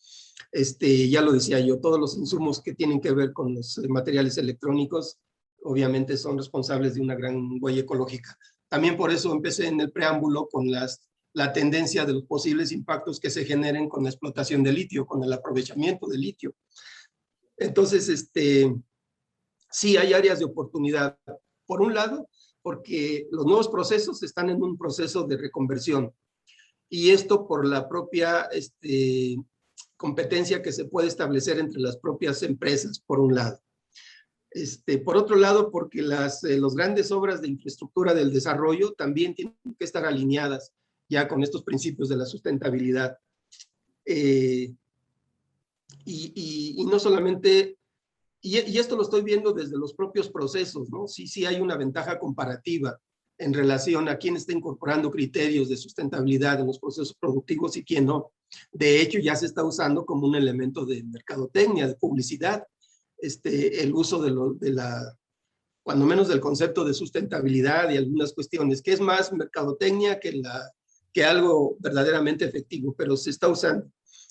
Ya lo decía yo, todos los insumos que tienen que ver con los materiales electrónicos, obviamente son responsables de una gran huella ecológica. También por eso empecé en el preámbulo con la tendencia de los posibles impactos que se generen con la explotación de litio, con el aprovechamiento de litio. Entonces, sí hay áreas de oportunidad. Por un lado, porque los nuevos procesos están en un proceso de reconversión. Y esto por la propia competencia que se puede establecer entre las propias empresas, por un lado. Por otro lado, porque las grandes obras de infraestructura del desarrollo también tienen que estar alineadas ya con estos principios de la sustentabilidad. Y no solamente, y esto lo estoy viendo desde los propios procesos, ¿no? Sí hay una ventaja comparativa en relación a quién está incorporando criterios de sustentabilidad en los procesos productivos y quién no. De hecho, ya se está usando como un elemento de mercadotecnia, de publicidad, el uso cuando menos del concepto de sustentabilidad y algunas cuestiones, que es más mercadotecnia que algo verdaderamente efectivo, pero se está usando.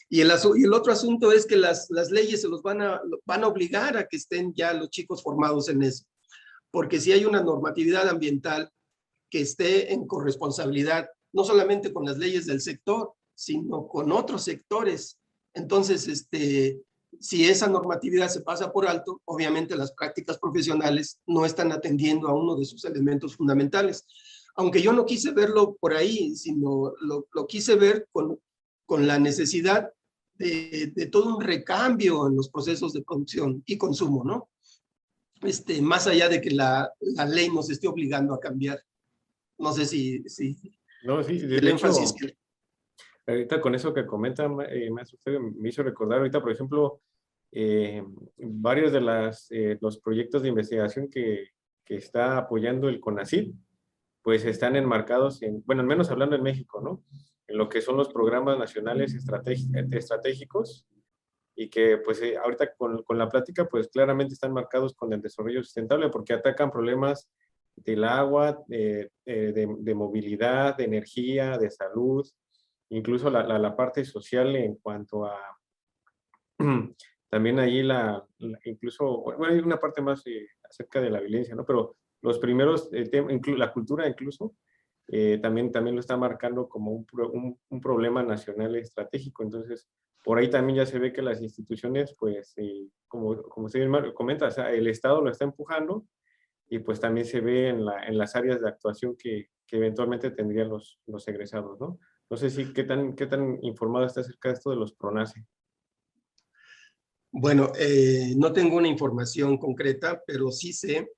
Y el otro asunto es que las leyes se los van a obligar a que estén ya los chicos formados en eso. Porque si hay una normatividad ambiental que esté en corresponsabilidad, no solamente con las leyes del sector, sino con otros sectores. Entonces, si esa normatividad se pasa por alto, obviamente las prácticas profesionales no están atendiendo a uno de sus elementos fundamentales. Aunque yo no quise verlo por ahí, sino lo quise ver con la necesidad de todo un recambio en los procesos de producción y consumo, ¿no? Más allá de que la ley nos esté obligando a cambiar. No sé si No, sí, el de énfasis hecho, que... ahorita con eso que comenta, maestro, usted me hizo recordar ahorita, por ejemplo, varios de los proyectos de investigación que está apoyando el CONACYT, pues están enmarcados en, bueno, al menos hablando en México, ¿no? En lo que son los programas nacionales estratégicos y que pues ahorita con la plática pues claramente están marcados con el desarrollo sustentable porque atacan problemas del agua, de movilidad, de energía, de salud, incluso la parte social en cuanto a también ahí incluso, bueno, hay una parte más acerca de la violencia, ¿no? Pero los primeros, la cultura incluso, también lo está marcando como un problema nacional estratégico. Entonces, por ahí también ya se ve que las instituciones, pues, como usted comenta, o sea, el Estado lo está empujando y pues también se ve en las áreas de actuación que eventualmente tendrían los egresados, ¿no? No sé si qué tan informado está acerca de esto de los PRONACE. Bueno, no tengo una información concreta, pero sí sé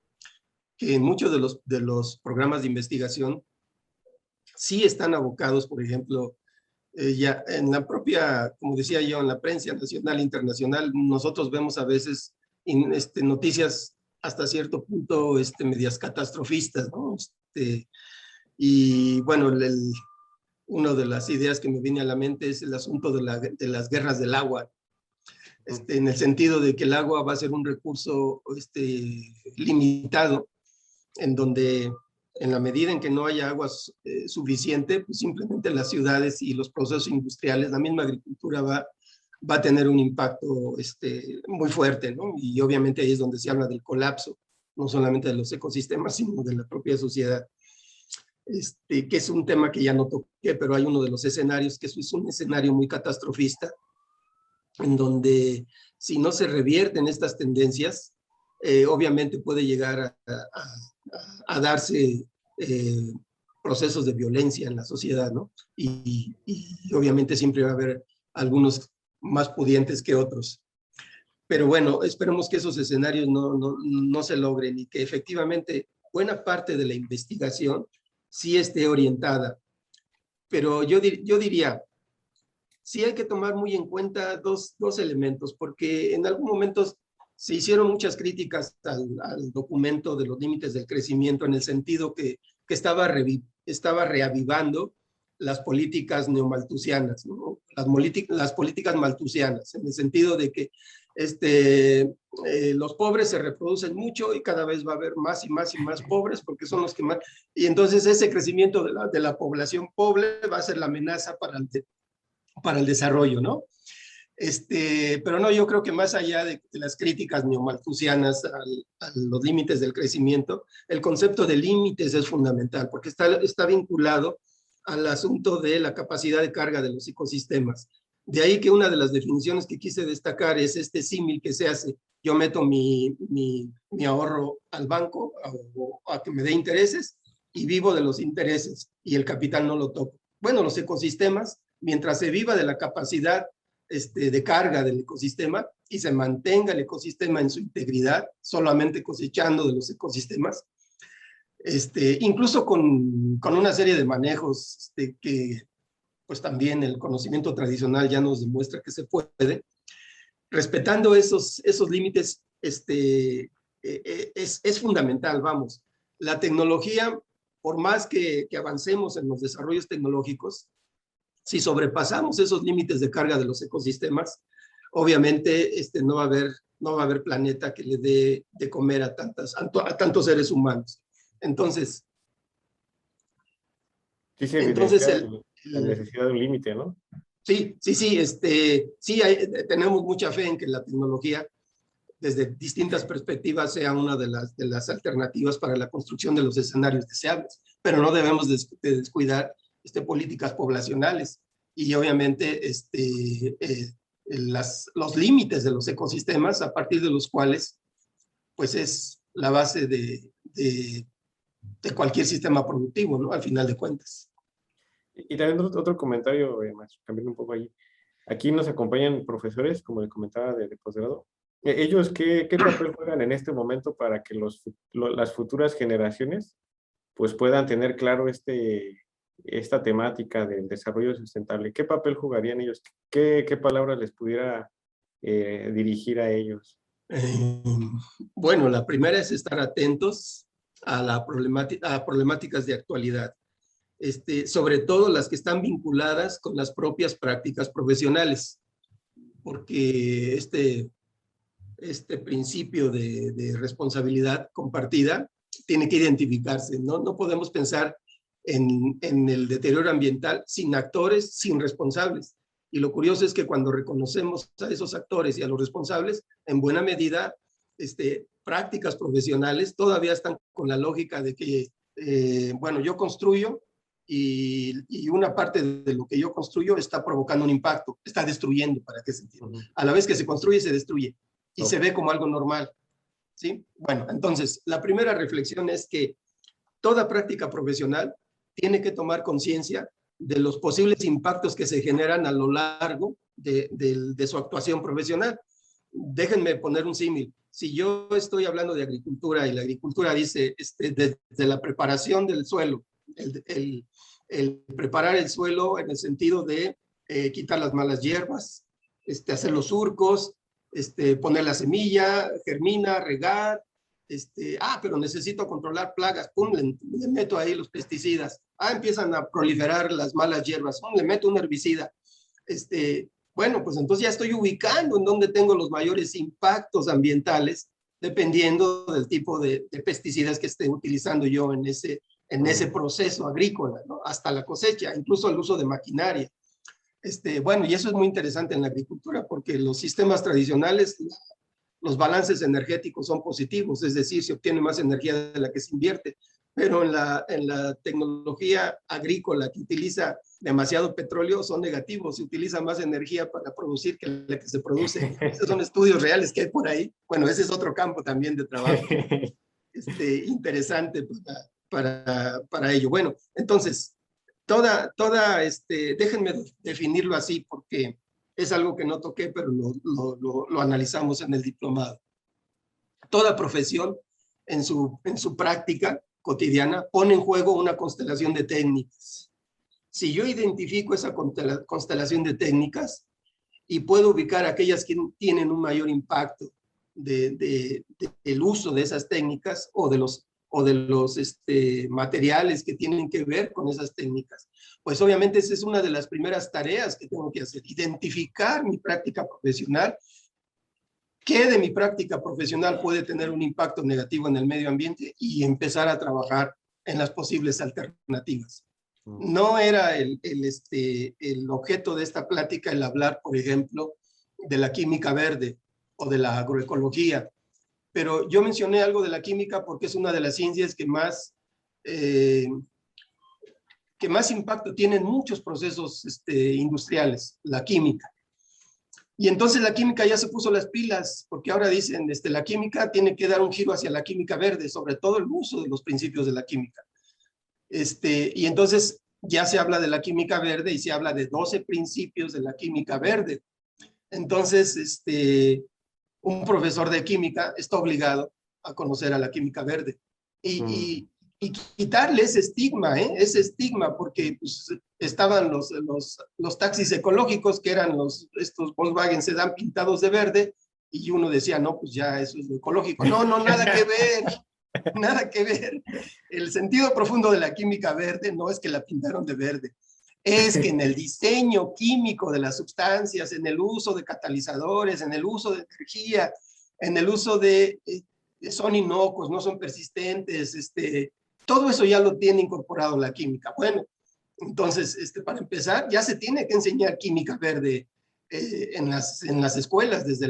que muchos de los programas de investigación sí están abocados, por ejemplo, ya en la propia, como decía yo, en la prensa nacional e internacional, nosotros vemos a veces noticias hasta cierto punto medias catastrofistas, ¿no? Y bueno, una de las ideas que me viene a la mente es el asunto de las guerras del agua, en el sentido de que el agua va a ser un recurso limitado, en donde en la medida en que no haya agua suficiente, pues simplemente las ciudades y los procesos industriales, la misma agricultura va a tener un impacto muy fuerte, ¿no? Y obviamente ahí es donde se habla del colapso, no solamente de los ecosistemas, sino de la propia sociedad. Que es un tema que ya no toqué, pero hay uno de los escenarios que es un escenario muy catastrofista, en donde si no se revierten estas tendencias, obviamente puede llegar a darse procesos de violencia en la sociedad, ¿no? Y obviamente siempre va a haber algunos más pudientes que otros. Pero bueno, esperemos que esos escenarios no se logren y que efectivamente buena parte de la investigación sí esté orientada. Pero yo diría, sí hay que tomar muy en cuenta dos elementos, porque en algún momento se hicieron muchas críticas al documento de los límites del crecimiento en el sentido que estaba reavivando las políticas neomalthusianas, ¿no? Las políticas malthusianas, en el sentido de que los pobres se reproducen mucho y cada vez va a haber más y más y más pobres porque son los que más... Y entonces ese crecimiento de la población pobre va a ser la amenaza para el desarrollo, ¿no? Pero no, yo creo que más allá de las críticas neomalthusianas a los límites del crecimiento, el concepto de límites es fundamental porque está vinculado al asunto de la capacidad de carga de los ecosistemas. De ahí que una de las definiciones que quise destacar es este símil que se hace. Yo meto mi ahorro al banco a que me dé intereses y vivo de los intereses y el capital no lo toco. Bueno, los ecosistemas, mientras se viva de la capacidad de carga del ecosistema y se mantenga el ecosistema en su integridad, solamente cosechando de los ecosistemas, incluso con una serie de manejos que pues también el conocimiento tradicional ya nos demuestra que se puede, respetando esos límites, es fundamental, vamos. La tecnología, por más que avancemos en los desarrollos tecnológicos, si sobrepasamos esos límites de carga de los ecosistemas, obviamente no va a haber planeta que le dé de comer a tantos seres humanos. Entonces, Sí se evidencia la necesidad de un límite, ¿no? Sí, tenemos mucha fe en que la tecnología desde distintas perspectivas sea una de las alternativas para la construcción de los escenarios deseables. Pero no debemos de descuidar políticas poblacionales y obviamente los límites de los ecosistemas a partir de los cuales pues es la base de cualquier sistema productivo, ¿no? Al final de cuentas. Y también otro comentario, maestro, cambiando un poco ahí. Aquí nos acompañan profesores, como le comentaba, de posgrado. ¿Ellos qué papel juegan en este momento para que las futuras generaciones pues puedan tener claro esta temática del desarrollo sustentable? ¿Qué papel jugarían ellos? ¿Qué palabras les pudiera dirigir a ellos? Bueno, la primera es estar atentos a problemáticas de actualidad, sobre todo las que están vinculadas con las propias prácticas profesionales, porque este principio de responsabilidad compartida tiene que identificarse, ¿no? No podemos pensar en el deterioro ambiental sin actores, sin responsables. Y lo curioso es que cuando reconocemos a esos actores y a los responsables, en buena medida, prácticas profesionales todavía están con la lógica de que, bueno, yo construyo y una parte de lo que yo construyo está provocando un impacto, está destruyendo, para que se entienda. A la vez que se construye, se destruye y se ve como algo normal, ¿sí? Bueno, entonces, la primera reflexión es que toda práctica profesional tiene que tomar conciencia de los posibles impactos que se generan a lo largo de su actuación profesional. Déjenme poner un símil. Si yo estoy hablando de agricultura y la agricultura dice desde la preparación del suelo, el preparar el suelo en el sentido de quitar las malas hierbas, hacer los surcos, poner la semilla, germina, regar, pero necesito controlar plagas, pum, le meto ahí los pesticidas, empiezan a proliferar las malas hierbas, pum, le meto un herbicida, bueno, pues entonces ya estoy ubicando en dónde tengo los mayores impactos ambientales, dependiendo del tipo de pesticidas que esté utilizando yo en ese proceso agrícola, ¿no? Hasta la cosecha, incluso el uso de maquinaria. Bueno, y eso es muy interesante en la agricultura, porque los sistemas tradicionales, los balances energéticos son positivos, es decir, se obtiene más energía de la que se invierte, pero en la tecnología agrícola que utiliza demasiado petróleo son negativos, se utiliza más energía para producir que la que se produce. Esos son estudios reales que hay por ahí. Bueno, ese es otro campo también de trabajo interesante para ello. Bueno, entonces, déjenme definirlo así porque es algo que no toqué, pero lo analizamos en el diplomado. Toda profesión en su práctica cotidiana pone en juego una constelación de técnicas. Si yo identifico esa constelación de técnicas y puedo ubicar aquellas que tienen un mayor impacto del uso de esas técnicas o de los materiales que tienen que ver con esas técnicas, pues obviamente esa es una de las primeras tareas que tengo que hacer, identificar mi práctica profesional, qué de mi práctica profesional puede tener un impacto negativo en el medio ambiente y empezar a trabajar en las posibles alternativas. No era el objeto de esta plática el hablar, por ejemplo, de la química verde o de la agroecología, pero yo mencioné algo de la química porque es una de las ciencias que más impacto tiene en muchos procesos industriales, la química. Y entonces la química ya se puso las pilas, porque ahora dicen, la química tiene que dar un giro hacia la química verde, sobre todo el uso de los principios de la química. Y entonces ya se habla de la química verde y se habla de 12 principios de la química verde. Entonces, un profesor de química está obligado a conocer a la química verde y quitarle ese estigma, porque pues, estaban los taxis ecológicos, que eran estos Volkswagen Sedán pintados de verde, y uno decía, no, pues ya eso es lo ecológico. No, nada que ver, nada que ver. El sentido profundo de la química verde no es que la pintaron de verde, es que en el diseño químico de las sustancias, en el uso de catalizadores, en el uso de energía, en el uso son inocuos, no son persistentes, todo eso ya lo tiene incorporado la química. Bueno, entonces, para empezar, ya se tiene que enseñar química verde en las escuelas, desde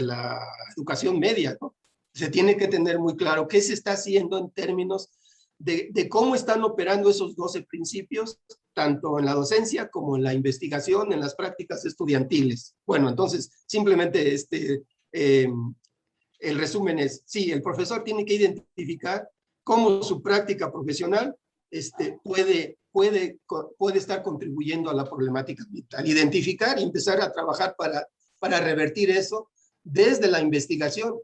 la educación media, ¿no? Se tiene que tener muy claro qué se está haciendo en términos de cómo están operando esos 12 principios, tanto en la docencia como en la investigación, en las prácticas estudiantiles. Bueno, entonces, simplemente el resumen es, sí, el profesor tiene que identificar cómo su práctica profesional puede estar contribuyendo a la problemática ambiental. Identificar y empezar a trabajar para revertir eso desde la investigación.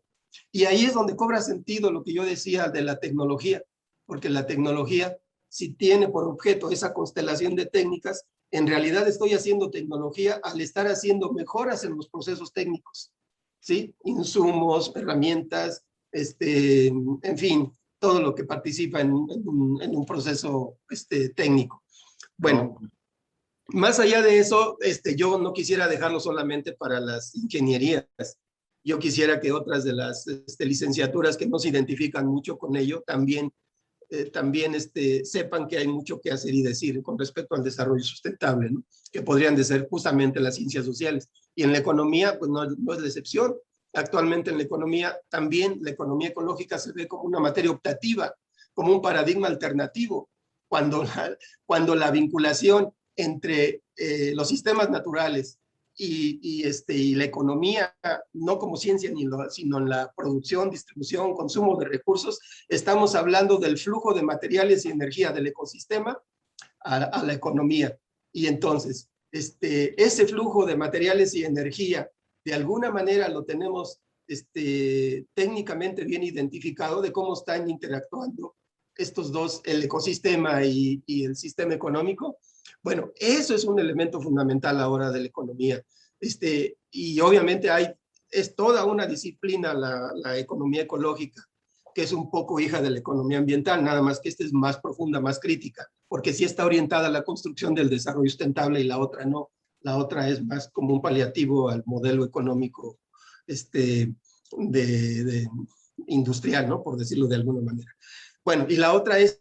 Y ahí es donde cobra sentido lo que yo decía de la tecnología, porque la tecnología, si tiene por objeto esa constelación de técnicas, en realidad estoy haciendo tecnología al estar haciendo mejoras en los procesos técnicos, ¿sí? Insumos, herramientas, en fin, todo lo que participa en un proceso técnico. Bueno, más allá de eso, yo no quisiera dejarlo solamente para las ingenierías. Yo quisiera que otras de las licenciaturas que no se identifican mucho con ello también sepan que hay mucho que hacer y decir con respecto al desarrollo sustentable, ¿no? Que podrían de ser justamente las ciencias sociales. Y en la economía, pues no es la excepción. Actualmente en la economía, también la economía ecológica se ve como una materia optativa, como un paradigma alternativo, cuando la vinculación entre los sistemas naturales y la economía, no como ciencia, sino en la producción, distribución, consumo de recursos, estamos hablando del flujo de materiales y energía del ecosistema a la economía. Y entonces, ese flujo de materiales y energía, de alguna manera lo tenemos técnicamente bien identificado de cómo están interactuando estos dos, el ecosistema y el sistema económico. Bueno, eso es un elemento fundamental ahora de la economía. Y obviamente es toda una disciplina la economía ecológica, que es un poco hija de la economía ambiental, nada más que esta es más profunda, más crítica, porque sí está orientada a la construcción del desarrollo sustentable y la otra no. La otra es más como un paliativo al modelo económico industrial, ¿no? Por decirlo de alguna manera. Bueno, y la otra es,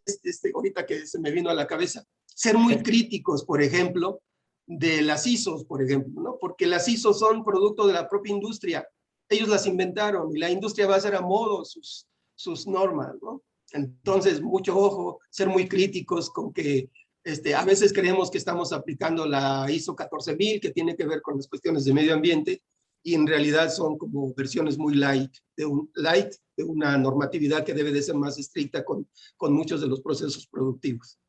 ahorita que se me vino a la cabeza, ser muy críticos, por ejemplo, de las ISOs, por ejemplo, ¿no? Porque las ISOs son producto de la propia industria. Ellos las inventaron y la industria va a hacer a modo sus normas, ¿no? Entonces, mucho ojo, ser muy críticos con que a veces creemos que estamos aplicando la ISO 14000, que tiene que ver con las cuestiones de medio ambiente, y en realidad son como versiones muy light de una normatividad que debe de ser más estricta con muchos de los procesos productivos.